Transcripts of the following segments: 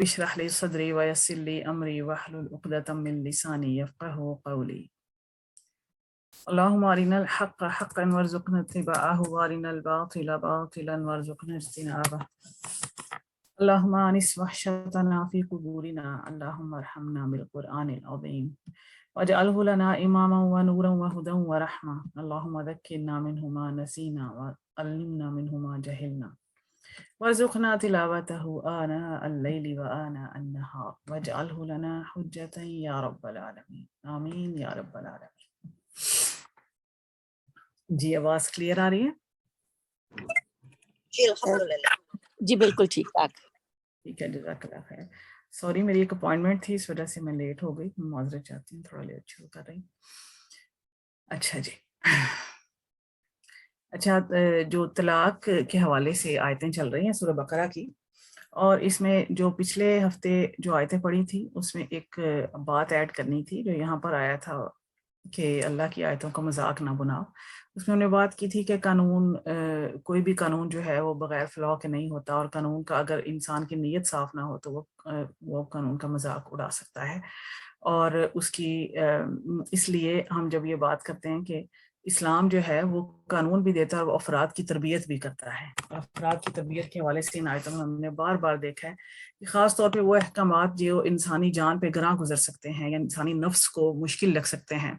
اشرح لي صدري ويسر لي أمري واحلل عقدة من لساني يفقهوا قولي. اللهم أرنا الحق حقا وارزقنا اتباعه وأرنا الباطل باطلا وارزقنا اجتنابه. اللهم أنس وحشتنا في قبورنا. اللهم ارحمنا بالقرآن العظيم واجعله لنا إماما ونورا وهدى ورحمة. اللهم ذكرنا منه ما نسينا وعلمنا منه ما جهلنا وارزقنا تلاوته آناء الليل وآناء النهار واجعله لنا حجة يا رب العالمين. آمین یا رب العالمین. جی آواز کلیئر آ رہی ہے؟ جی الحمدللہ جی بالکل ٹھیک ٹھاک. ٹھیک ہے، جزاک اللہ خیر. سوری میری ایک اپوائنٹمنٹ تھی، اس وجہ سے میں لیٹ ہو گئی. معذرت چاہتی ہوں، تھوڑا لیٹ شروع کر رہی. اچھا جی، اچھا جو طلاق کے حوالے سے آیتیں چل رہی ہیں سورہ بقرہ کی، اور اس میں جو پچھلے ہفتے جو آیتیں پڑھی تھی اس میں ایک بات ایڈ کرنی تھی جو یہاں پر آیا تھا کہ اللہ کی آیتوں کا مذاق نہ بناؤ. اس میں انہوں نے بات کی تھی کہ قانون، کوئی بھی قانون جو ہے وہ بغیر فلاح کے نہیں ہوتا، اور قانون کا اگر انسان کی نیت صاف نہ ہو تو وہ قانون کا مذاق اڑا سکتا ہے. اور اس کی اس لیے ہم جب یہ بات کرتے ہیں کہ اسلام جو ہے وہ قانون بھی دیتا ہے اور افراد کی تربیت بھی کرتا ہے. افراد کی تربیت کے حوالے سے ان آیتوں میں ہم نے بار بار دیکھا ہے کہ خاص طور پہ وہ احکامات جو انسانی جان پہ گراں گزر سکتے ہیں یا انسانی نفس کو مشکل لگ سکتے ہیں،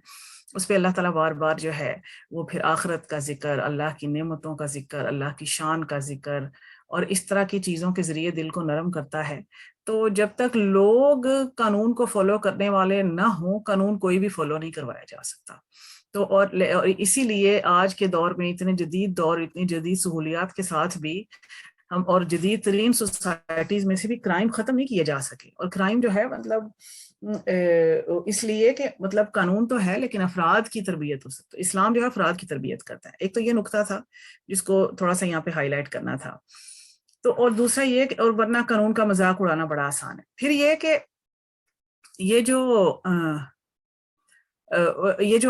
اس پہ اللہ تعالیٰ بار بار جو ہے وہ پھر آخرت کا ذکر، اللہ کی نعمتوں کا ذکر، اللہ کی شان کا ذکر اور اس طرح کی چیزوں کے ذریعے دل کو نرم کرتا ہے. تو جب تک لوگ قانون کو فالو کرنے والے نہ ہوں، قانون کوئی بھی فالو نہیں کروایا جا سکتا. تو اور اسی لیے آج کے دور میں اتنے جدید دور، اتنی جدید سہولیات کے ساتھ بھی ہم اور جدید ترین سوسائٹیز میں سے بھی کرائم ختم نہیں کیے جا سکے. اور کرائم جو ہے مطلب اس لیے کہ مطلب قانون تو ہے لیکن افراد کی تربیت ہو سکتی. اسلام جو ہے افراد کی تربیت کرتا ہے. ایک تو یہ نقطہ تھا جس کو تھوڑا سا یہاں پہ ہائی لائٹ کرنا تھا. تو اور دوسرا یہ کہ اور ورنہ قانون کا مذاق اڑانا بڑا آسان ہے. پھر یہ کہ یہ جو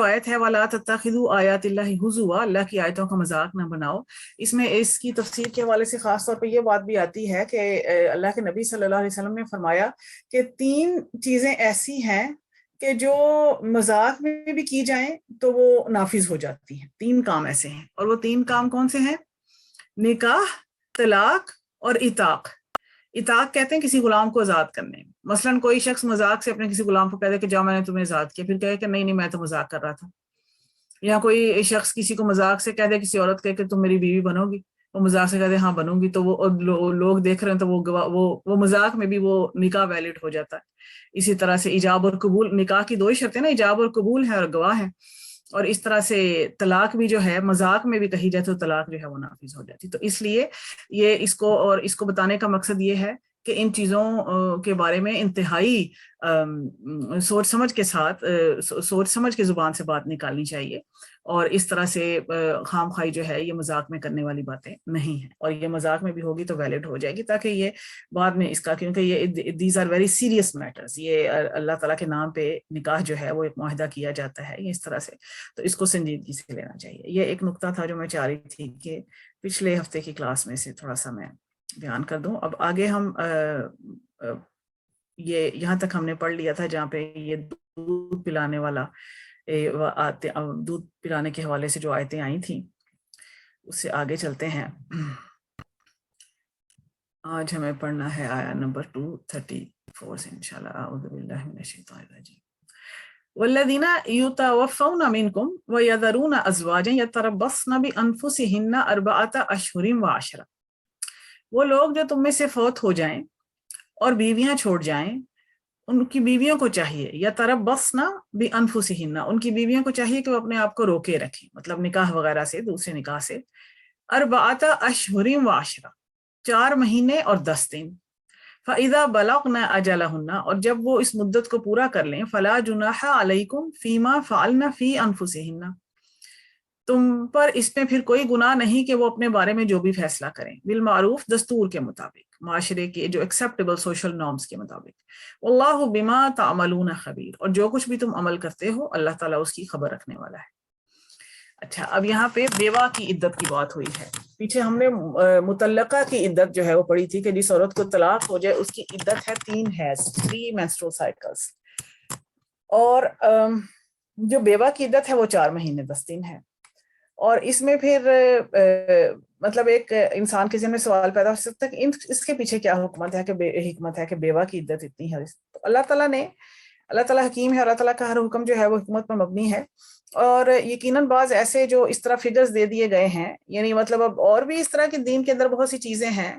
آیت ہے وَلَا تَتَّخِذُوا آیَاتِ اللَّهِ هُزُوًا، اللہ کی آیتوں کا مذاق نہ بناؤ، اس میں اس کی تفسیر کے حوالے سے خاص طور پہ یہ بات بھی آتی ہے کہ اللہ کے نبی صلی اللہ علیہ وسلم نے فرمایا کہ 3 چیزیں ایسی ہیں کہ جو مذاق میں بھی کی جائیں تو وہ نافذ ہو جاتی ہیں. 3 کام ایسے ہیں، اور وہ 3 کام کون سے ہیں؟ نکاح، طلاق اور عتاق. عتاق کہتے ہیں کسی غلام کو آزاد کرنے. مثلا کوئی شخص مذاق سے اپنے کسی غلام کو کہہ دے کہ جاؤ میں نے تمہیں آزاد کیا، پھر کہے کہ نہیں میں تو مذاق کر رہا تھا. یا کوئی شخص کسی کو مذاق سے کہہ دے، کسی عورت کہے کہ تم میری بیوی بنو گی، وہ مذاق سے کہہ دے ہاں بنوں گی، تو وہ لوگ دیکھ رہے ہیں تو وہ مذاق میں بھی وہ نکاح ویلڈ ہو جاتا ہے. اسی طرح سے ایجاب اور قبول، نکاح کی 2 ہی شرطیں نا، ایجاب اور قبول ہے اور گواہ ہے. اور اس طرح سے طلاق بھی جو ہے مذاق میں بھی کہی جائے تو طلاق جو ہے وہ نافذ ہو جاتی. تو اس لیے یہ اس کو بتانے کا مقصد یہ ہے کہ ان چیزوں کے بارے میں انتہائی سوچ سمجھ کے زبان سے بات نکالنی چاہیے، اور اس طرح سے خام خواہی جو ہے یہ مذاق میں کرنے والی باتیں نہیں ہیں. اور یہ مذاق میں بھی ہوگی تو ویلڈ ہو جائے گی، تاکہ یہ بعد میں اس کا، کیونکہ یہ these are very serious matters. یہ اللہ تعالیٰ کے نام پہ نکاح جو ہے وہ ایک معاہدہ کیا جاتا ہے اس طرح سے، تو اس کو سنجیدگی سے لینا چاہیے. یہ ایک نقطہ تھا جو میں چاہ رہی تھی کہ پچھلے ہفتے کی کلاس میں سے تھوڑا سا میں بیان کر دوں. اب آگے ہم یہ یہاں تک ہم نے پڑھ لیا تھا جہاں پہ یہ دودھ پلانے والا دودھ پلانے کے حوالے سے جو آیتیں آئی تھیں اس سے آگے چلتے ہیں. آج ہمیں پڑھنا ہے آیا نمبر 234 سے انشاءاللہ. اعوذ باللہ من الشیطان الرجیم. والذین یتوفون منکم ویذرون ازواجا یتربصن بانفسہن 4 اشہر و10. وہ لوگ جو تم میں سے فوت ہو جائیں اور بیویاں چھوڑ جائیں، ان کی بیویوں کو چاہیے یتربصن بانفسہن، ان کی بیویوں کو چاہیے کہ وہ اپنے آپ کو روکے رکھیں، مطلب نکاح وغیرہ سے، دوسرے نکاح سے. 4 اشہر و10، 4 مہینے اور 10 دن. فَإِذَا بَلَغْنَ أَجَلَهُنَّ، اور جب وہ اس مدت کو پورا کر لیں، فَلَا جُنَاحَ عَلَيْكُمْ فِي مَا فَعَلْنَ فِي أَنفُسِهِنَّ، تم پر اس میں پھر کوئی گناہ نہیں کہ وہ اپنے بارے میں جو بھی فیصلہ کریں، بالمعروف، دستور کے مطابق، معاشرے کے جو ایکسیپٹیبل سوشل نارمز کے مطابق. واللہ بما تعملون خبیر، اور جو کچھ بھی تم عمل کرتے ہو اللہ تعالیٰ اس کی خبر رکھنے والا ہے. اچھا، اب یہاں پہ بیوہ کی عدت کی بات ہوئی ہے. پیچھے ہم نے مطلقہ کی عدت جو ہے وہ پڑھی تھی کہ جس عورت کو طلاق ہو جائے اس کی عدت ہے 3 menstrual cycles، اور جو بیوہ کی عدت ہے وہ 4 مہینے 10 دن ہے۔ اور اس میں پھر مطلب ایک انسان کے ذہن میں سوال پیدا ہو سکتا ہے کہ اس کے پیچھے کیا حکمت ہے کہ بیوہ کی عدت اتنی ہے۔ تو اللہ تعالیٰ حکیم ہے، اللہ تعالیٰ کا ہر حکم جو ہے وہ حکمت پر مبنی ہے، اور یقیناً بعض ایسے جو اس طرح فگرز دے دیے گئے ہیں، یعنی مطلب اب اور بھی اس طرح کے دین کے اندر بہت سی چیزیں ہیں،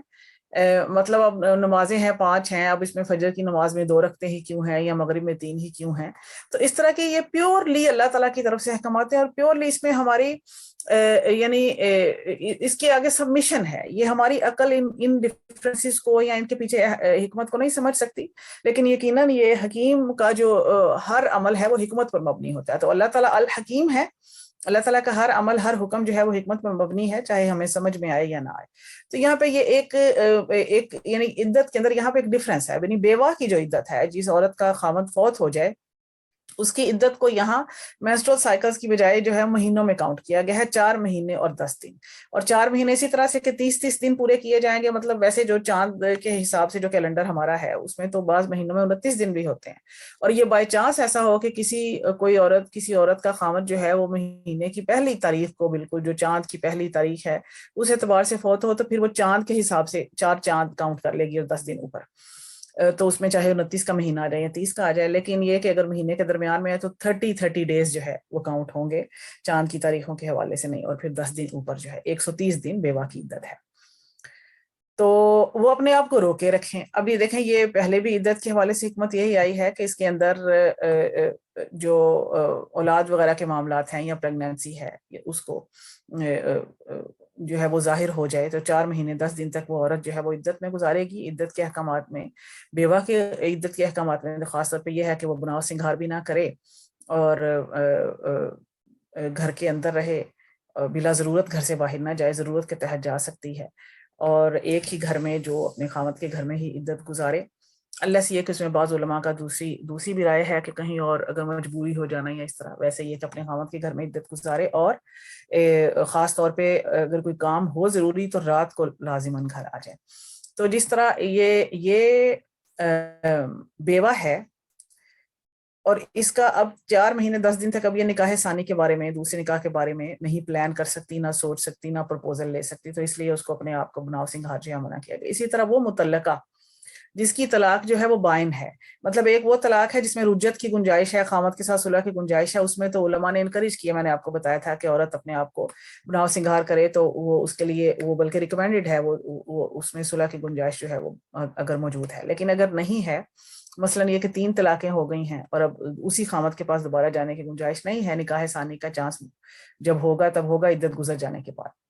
مطلب اب نمازیں ہیں 5 ہیں، اب اس میں فجر کی نماز میں 2 رکھتے ہی کیوں ہیں، یا مغرب میں 3 ہی کیوں ہیں؟ تو اس طرح کے یہ پیورلی اللہ تعالیٰ کی طرف سے احکامات ہیں، اور پیورلی اس میں ہماری یعنی اس کے آگے سبمیشن ہے۔ یہ ہماری عقل ان ڈفرینسز کو یا ان کے پیچھے حکمت کو نہیں سمجھ سکتی، لیکن یقیناً یہ حکیم کا جو ہر عمل ہے وہ حکمت پر مبنی ہوتا ہے۔ تو اللہ تعالیٰ الحکیم ہے، اللہ تعالیٰ کا ہر عمل ہر حکم جو ہے وہ حکمت پر مبنی ہے، چاہے ہمیں سمجھ میں آئے یا نہ آئے۔ تو یہاں پہ یہ ایک یعنی عدت کے اندر یہاں پہ ایک ڈفرینس ہے، یعنی بیوہ کی جو عدت ہے، جس عورت کا خاوند فوت ہو جائے اس کی عدت کو یہاں مینسٹرول سائیکلز کی بجائے جو ہے مہینوں میں کاؤنٹ کیا گیا ہے، 4 مہینے اور 10 دن، اور 4 مہینے اسی طرح سے کہ 30 دن پورے کیے جائیں گے۔ مطلب ویسے جو چاند کے حساب سے جو کیلنڈر ہمارا ہے اس میں تو بعض مہینوں میں 29 دن بھی ہوتے ہیں، اور یہ بائی چانس ایسا ہو کہ کسی عورت کا خاوند جو ہے وہ مہینے کی پہلی تاریخ کو، بالکل جو چاند کی پہلی تاریخ ہے اس اعتبار سے فوت ہو، تو پھر وہ چاند کے حساب سے 4 چاند کاؤنٹ کر لے گی اور 10 دن اوپر، تو اس میں چاہے 29 کا مہینہ آ جائے یا 30 کا آ جائے، لیکن یہ کہ اگر مہینے کے درمیان میں ہے تو 30 ڈیز جو ہے وہ کاؤنٹ ہوں گے چاند کی تاریخوں کے حوالے سے نہیں، اور پھر 10 دن اوپر جو ہے 130 دن بیوہ کی عدت ہے۔ تو وہ اپنے آپ کو روکے رکھیں۔ اب یہ دیکھیں، یہ پہلے بھی عدت کے حوالے سے حکمت یہی آئی ہے کہ اس کے اندر جو اولاد وغیرہ کے معاملات ہیں یا پریگنینسی ہے اس کو جو ہے وہ ظاہر ہو جائے تو 4 مہینے 10 دن تک وہ عورت جو ہے وہ عدت میں گزارے گی۔ عدت کے احکامات میں، بیوہ کے عدت کے احکامات میں خاص طور پہ یہ ہے کہ وہ بناؤ سنگھار بھی نہ کرے، اور گھر کے اندر رہے، بلا ضرورت گھر سے باہر نہ جائے، ضرورت کے تحت جا سکتی ہے، اور ایک ہی گھر میں جو اپنے خاوند کے گھر میں ہی عدت گزارے، اللہ سے یہ کہ اس میں بعض علماء کا دوسری بھی رائے ہے کہ کہیں اور اگر مجبوری ہو جانا یا اس طرح، ویسے یہ کہ اپنے خاوند کے گھر میں عدت گزارے، اور خاص طور پہ اگر کوئی کام ہو ضروری تو رات کو لازماً گھر آ جائے۔ تو جس طرح یہ بیوہ ہے، اور اس کا اب 4 مہینے 10 دن تک اب یہ نکاح ثانی کے بارے میں، دوسرے نکاح کے بارے میں نہیں پلان کر سکتی، نہ سوچ سکتی، نہ پرپوزل لے سکتی، تو اس لیے اس کو اپنے آپ کو بناؤ سنگھار جو ہے منع کیا گیا۔ اسی طرح وہ مطلقہ جس کی طلاق جو ہے وہ بائن ہے، مطلب ایک وہ طلاق ہے جس میں رجعت کی گنجائش ہے، خامد کے ساتھ صلح کی گنجائش ہے، اس میں تو علماء نے انکریج کیا، میں نے آپ کو بتایا تھا کہ عورت اپنے آپ کو بناؤ سنگھار کرے تو وہ اس کے لیے وہ بلکہ ریکمینڈڈ ہے، وہ اس میں صلح کی گنجائش جو ہے وہ اگر موجود ہے۔ لیکن اگر نہیں ہے، مثلاً یہ کہ 3 طلاقیں ہو گئی ہیں اور اب اسی خامد کے پاس دوبارہ جانے کی گنجائش نہیں ہے، نکاح ثانی کا چانس جب ہوگا تب ہوگا عدت گزر جانے کے بعد،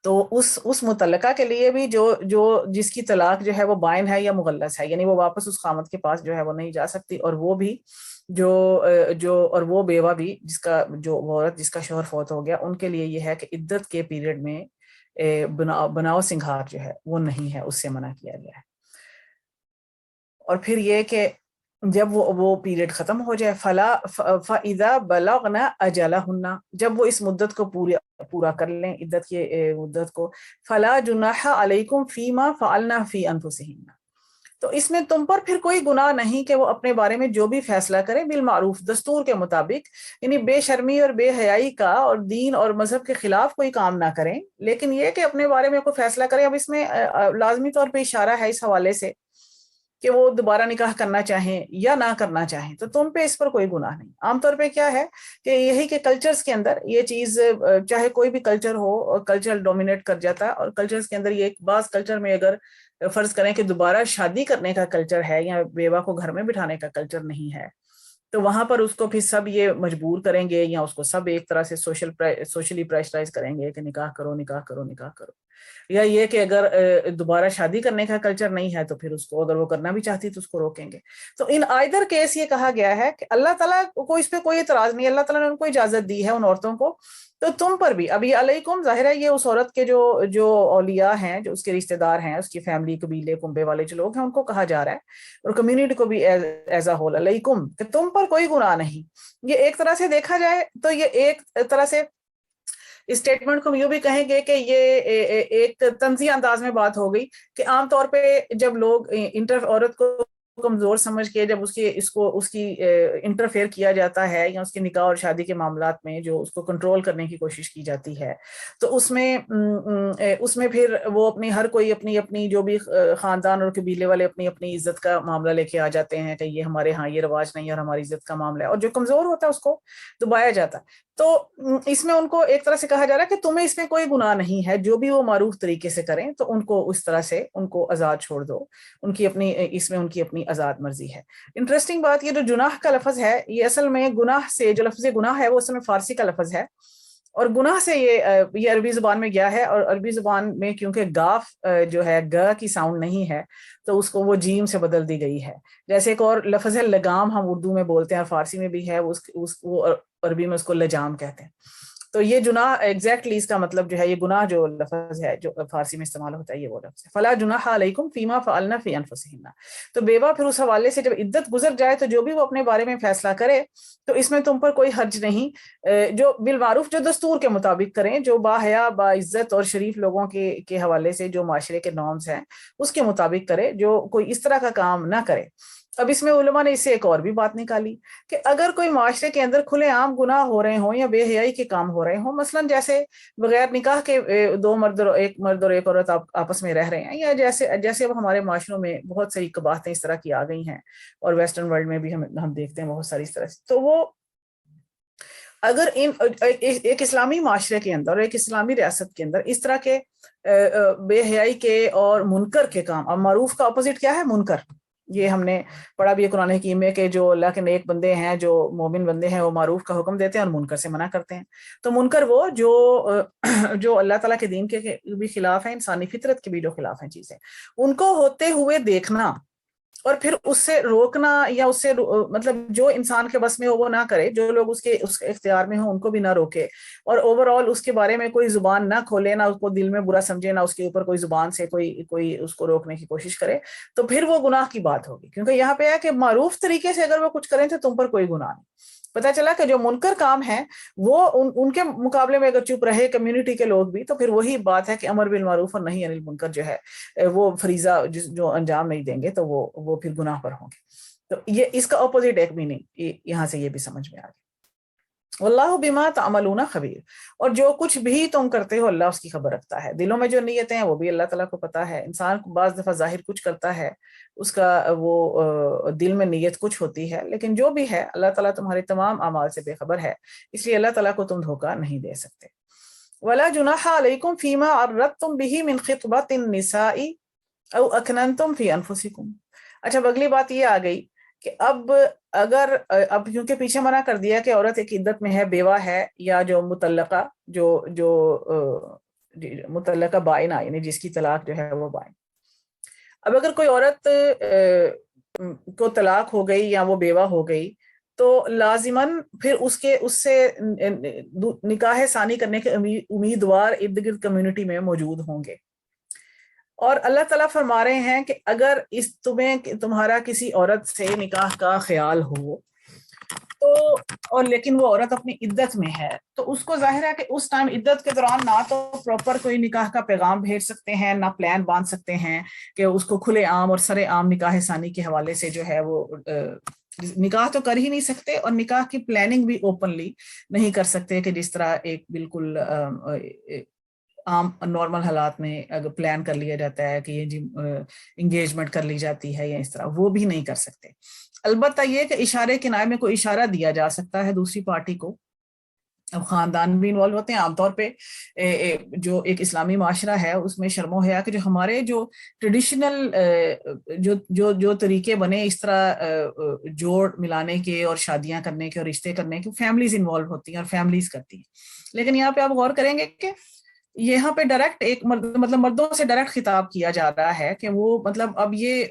تو اس متعلقہ کے لیے بھی جو جس کی طلاق جو ہے وہ بائن ہے یا مغلظ ہے، یعنی وہ واپس اس خامد کے پاس جو ہے وہ نہیں جا سکتی، اور وہ بھی اور وہ بیوہ بھی جو عورت جس کا شوہر فوت ہو گیا، ان کے لیے یہ ہے کہ عدت کے پیریڈ میں بناؤ سنگھار جو ہے وہ نہیں ہے، اس سے منع کیا گیا ہے۔ اور پھر یہ کہ جب وہ پیریڈ ختم ہو جائے، فَإِذَا بَلَغْنَ أَجَلَهُنَّ، جب وہ اس مدت کو پورا کر لیں، عدت کی مدت کو، فَلَا جُنَاحَ عَلَيْكُمْ فِي مَا فَعَلْنَا فِي أَنفُسِهِنَّ، تو اس میں تم پر پھر کوئی گناہ نہیں کہ وہ اپنے بارے میں جو بھی فیصلہ کریں بالمعروف، دستور کے مطابق، یعنی بے شرمی اور بے حیائی کا اور دین اور مذہب کے خلاف کوئی کام نہ کریں، لیکن یہ کہ اپنے بارے میں کوئی فیصلہ کریں۔ اب اس میں لازمی طور پہ اشارہ ہے اس حوالے سے کہ وہ دوبارہ نکاح کرنا چاہیں یا نہ کرنا چاہیں، تو تم پہ اس پر کوئی گناہ نہیں۔ عام طور پہ کیا ہے کہ یہی کہ کلچرز کے اندر یہ چیز، چاہے کوئی بھی کلچر ہو، کلچر ڈومینیٹ کر جاتا ہے، اور کلچرز کے اندر یہ ایک بعض کلچر میں اگر فرض کریں کہ دوبارہ شادی کرنے کا کلچر ہے یا بیوہ کو گھر میں بٹھانے کا کلچر نہیں ہے، تو وہاں پر اس کو پھر سب یہ مجبور کریں گے، یا اس کو سب ایک طرح سے سوشلی پریشرائز کریں گے کہ نکاح کرو نکاح کرو نکاح کرو، یا یہ کہ اگر دوبارہ شادی کرنے کا کلچر نہیں ہے تو پھر اس کو اگر وہ کرنا بھی چاہتی تو اس کو روکیں گے۔ تو ان آئدر کیس یہ کہا گیا ہے کہ اللہ تعالیٰ کو اس پہ کوئی اعتراض نہیں، اللہ تعالیٰ نے ان کو اجازت دی ہے ان عورتوں کو، تو تم پر بھی ابھی علیکم، ظاہر ہے یہ اس عورت کے جو اولیاء ہیں، جو اس کے رشتہ دار ہیں، اس کی فیملی، قبیلے، کنبے والے جو لوگ ہیں، ان کو کہا جا رہا ہے، اور کمیونٹی کو بھی ایز اے ہول، علیکم، کہ تم پر کوئی گناہ نہیں۔ یہ ایک طرح سے دیکھا جائے تو یہ ایک طرح سے اسٹیٹمنٹ کو ہم یوں بھی کہیں گے کہ یہ ایک طنزیہ انداز میں بات ہو گئی کہ عام طور پہ جب لوگ عورت کو کمزور سمجھ کے جب اس کی انٹرفیئر کیا جاتا ہے یا اس کے نکاح اور شادی کے معاملات میں جو اس کو کنٹرول کرنے کی کوشش کی جاتی ہے، تو اس میں پھر وہ ہر کوئی اپنی جو بھی خاندان اور قبیلے والے اپنی عزت کا معاملہ لے کے آ جاتے ہیں کہ یہ ہمارے ہاں یہ رواج نہیں اور ہماری عزت کا معاملہ ہے، اور جو کمزور ہوتا ہے اس کو دبایا جاتا ہے۔ تو اس میں ان کو ایک طرح سے کہا جا رہا ہے کہ تمہیں اس میں کوئی گناہ نہیں ہے، جو بھی وہ معروف طریقے سے کریں تو ان کو اس طرح سے ان کو آزاد چھوڑ دو، اس میں ان کی اپنی آزاد مرضی ہے۔ انٹرسٹنگ بات، یہ جو جناح کا لفظ ہے یہ اصل میں گناہ سے، جو لفظ گناہ ہے وہ اصل میں فارسی کا لفظ ہے، اور گناہ سے یہ عربی زبان میں گیا ہے، اور عربی زبان میں کیونکہ گاف جو ہے گ کی ساؤنڈ نہیں ہے تو اس کو وہ جیم سے بدل دی گئی ہے۔ جیسے ایک اور لفظ ہے لگام، ہم اردو میں بولتے ہیں، فارسی میں بھی ہے، وہ عربی میں اس کو لجام کہتے ہیں۔ تو یہ جناح ایگزیکٹلی اس کا مطلب جو ہے، یہ گناہ جو لفظ ہے جو فارسی میں استعمال ہوتا ہے یہ وہ لفظ ہے، فلا جناح علیکم فیما فعلن فی انفسہن۔ تو بیوہ پھر اس حوالے سے جب عدت گزر جائے تو جو بھی وہ اپنے بارے میں فیصلہ کرے تو اس میں تم پر کوئی حرج نہیں، جو بالمعروف، جو دستور کے مطابق کریں، جو باحیا با عزت اور شریف لوگوں کے حوالے سے جو معاشرے کے نارمز ہیں اس کے مطابق کرے، جو کوئی اس طرح کا کام نہ کرے۔ اب اس میں علماء نے اس سے ایک اور بھی بات نکالی کہ اگر کوئی معاشرے کے اندر کھلے عام گناہ ہو رہے ہوں یا بے حیائی کے کام ہو رہے ہوں، مثلا جیسے بغیر نکاح کے دو مرد اور ایک عورت آپس میں رہ رہے ہیں، یا جیسے اب ہمارے معاشروں میں بہت ساری قباحتیں اس طرح کی آ گئی ہیں، اور ویسٹرن ورلڈ میں بھی ہم دیکھتے ہیں بہت ساری اس طرح سے، تو وہ اگر ایک اسلامی معاشرے کے اندر اور ایک اسلامی ریاست کے اندر اس طرح کے بے حیائی کے اور منکر کے کام، اب معروف کا اپوزٹ کیا ہے؟ منکر۔ یہ ہم نے پڑھا بھی ہے قرآن حکیم میں کہ جو اللہ کے نیک بندے ہیں، جو مومن بندے ہیں، وہ معروف کا حکم دیتے ہیں اور منکر سے منع کرتے ہیں۔ تو منکر وہ جو اللہ تعالیٰ کے دین کے بھی خلاف ہیں، انسانی فطرت کے بھی جو خلاف ہیں چیزیں، ان کو ہوتے ہوئے دیکھنا اور پھر اس سے روکنا، یا اس سے مطلب جو انسان کے بس میں ہو وہ نہ کرے، جو لوگ اس کے اختیار میں ہوں ان کو بھی نہ روکے، اور اوور آل اس کے بارے میں کوئی زبان نہ کھولے، نہ اس کو دل میں برا سمجھے، نہ اس کے اوپر کوئی زبان سے کوئی اس کو روکنے کی کوشش کرے، تو پھر وہ گناہ کی بات ہوگی۔ کیونکہ یہاں پہ ہے کہ معروف طریقے سے اگر وہ کچھ کریں تو تم پر کوئی گناہ نہیں۔ پتہ چلا کہ جو منکر کام ہیں وہ ان کے مقابلے میں اگر چپ رہے کمیونٹی کے لوگ بھی، تو پھر وہی بات ہے کہ امر بالمعروف اور نہی عن المنکر جو ہے وہ فریضہ جو انجام نہیں دیں گے تو وہ پھر گناہ پر ہوں گے۔ تو یہ اس کا اپوزٹ ایک میننگ یہاں سے یہ بھی سمجھ میں آ گیا۔ واللہ بما تعملون خبیر، اور جو کچھ بھی تم کرتے ہو اللہ اس کی خبر رکھتا ہے۔ دلوں میں جو نیتیں ہیں وہ بھی اللہ تعالیٰ کو پتا ہے۔ انسان بعض دفعہ ظاہر کچھ کرتا ہے، اس کا وہ دل میں نیت کچھ ہوتی ہے، لیکن جو بھی ہے اللہ تعالیٰ تمہارے تمام اعمال سے بے خبر ہے، اس لیے اللہ تعالیٰ کو تم دھوکہ نہیں دے سکتے۔ ولا جناح علیکم فیما عرضتم به من خطبۃ النساء او اکننتم فی انفسکم۔ اچھا، اب اگلی بات یہ آ گئی کہ اب کیونکہ پیچھے منع کر دیا کہ عورت ایک عدت میں ہے، بیوہ ہے، یا جو مطلقہ جو مطلقہ بائنہ، یعنی جس کی طلاق جو ہے وہ بائن۔ اب اگر کوئی عورت کو طلاق ہو گئی یا وہ بیوہ ہو گئی تو لازماً پھر اس سے نکاح ثانی کرنے کے امیدوار ارد گرد کمیونٹی میں موجود ہوں گے، اور اللہ تعالیٰ فرما رہے ہیں کہ اگر تمہارا کسی عورت سے نکاح کا خیال ہو اور لیکن وہ عورت اپنی عدت میں ہے، تو اس کو ظاہر ہے کہ اس ٹائم عدت کے دوران نہ تو پراپر کوئی نکاح کا پیغام بھیج سکتے ہیں، نہ پلان باندھ سکتے ہیں کہ اس کو کھلے عام اور سرے عام نکاح ثانی کے حوالے سے جو ہے وہ نکاح تو کر ہی نہیں سکتے، اور نکاح کی پلاننگ بھی اوپنلی نہیں کر سکتے کہ جس طرح ایک بالکل عام نارمل حالات میں اگر پلان کر لیا جاتا ہے کہ یہ جی انگیجمنٹ کر لی جاتی ہے یا اس طرح، وہ بھی نہیں کر سکتے۔ البتہ یہ کہ اشارے کنائے میں کوئی اشارہ دیا جا سکتا ہے دوسری پارٹی کو۔ اب خاندان بھی انوالو ہوتے ہیں عام طور پہ، جو ایک اسلامی معاشرہ ہے اس میں شرم و حیا کہ جو ہمارے جو ٹریڈیشنل جو طریقے بنے اس طرح جوڑ ملانے کے اور شادیاں کرنے کے اور رشتے کرنے کے، فیملیز انوالو ہوتی ہیں اور فیملیز کرتی ہیں۔ لیکن یہاں پہ آپ غور کریں گے کہ یہاں پہ ڈائریکٹ ایک مطلب مردوں سے ڈائریکٹ خطاب کیا جا رہا ہے کہ وہ مطلب اب یہ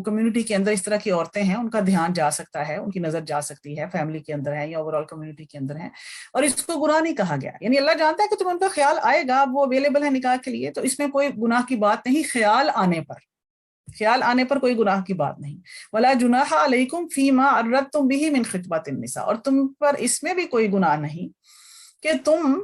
کمیونٹی کے اندر اس طرح کی عورتیں ہیں، ان کا دھیان جا سکتا ہے، ان کی نظر جا سکتی ہے، فیملی کے اندر ہے یا اوور آل کمیونٹی کے اندر ہے، اور اس کو گناہ نہیں کہا گیا۔ یعنی اللہ جانتا ہے کہ تم ان کا خیال آئے گا، اب وہ اویلیبل ہے نکاح کے لیے، تو اس میں کوئی گناہ کی بات نہیں، خیال آنے پر کوئی گناہ کی بات نہیں۔ ولا جناح علیکم فیما عرضتم به من خطبۃ النساء، اور تم پر اس میں بھی کوئی گناہ نہیں کہ تم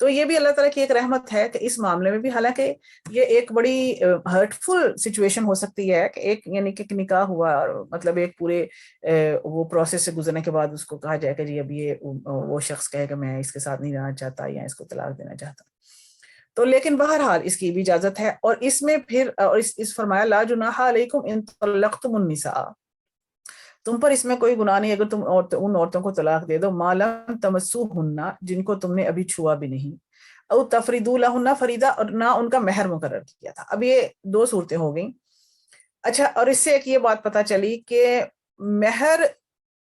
تو یہ بھی اللہ تعالیٰ کی ایک رحمت ہے کہ اس معاملے میں بھی، حالانکہ یہ ایک بڑی ہرٹفل سچویشن ہو سکتی ہے کہ ایک یعنی کہ نکاح ہوا اور مطلب ایک پورے وہ پروسیس سے گزرنے کے بعد اس کو کہا جائے کہ جی اب یہ وہ شخص کہے کہ میں اس کے ساتھ نہیں رہنا چاہتا یا اس کو طلاق دینا چاہتا. تو لیکن بہرحال اس کی بھی اجازت ہے. اور اس میں پھر اور اس فرمایا لا جناح علیکم ان طلقتم النساء، تم پر اس میں کوئی گناہ نہیں اگر تم ان عورتوں کو طلاق دے دو ما لم تمسوہن، جن کو تم نے ابھی چھوا بھی نہیں، او تفریدوا لہن فریدہ، اور نہ ان کا مہر مقرر کیا تھا. اب یہ دو صورتیں ہو گئیں. اچھا، اور اس سے ایک یہ بات پتہ چلی کہ مہر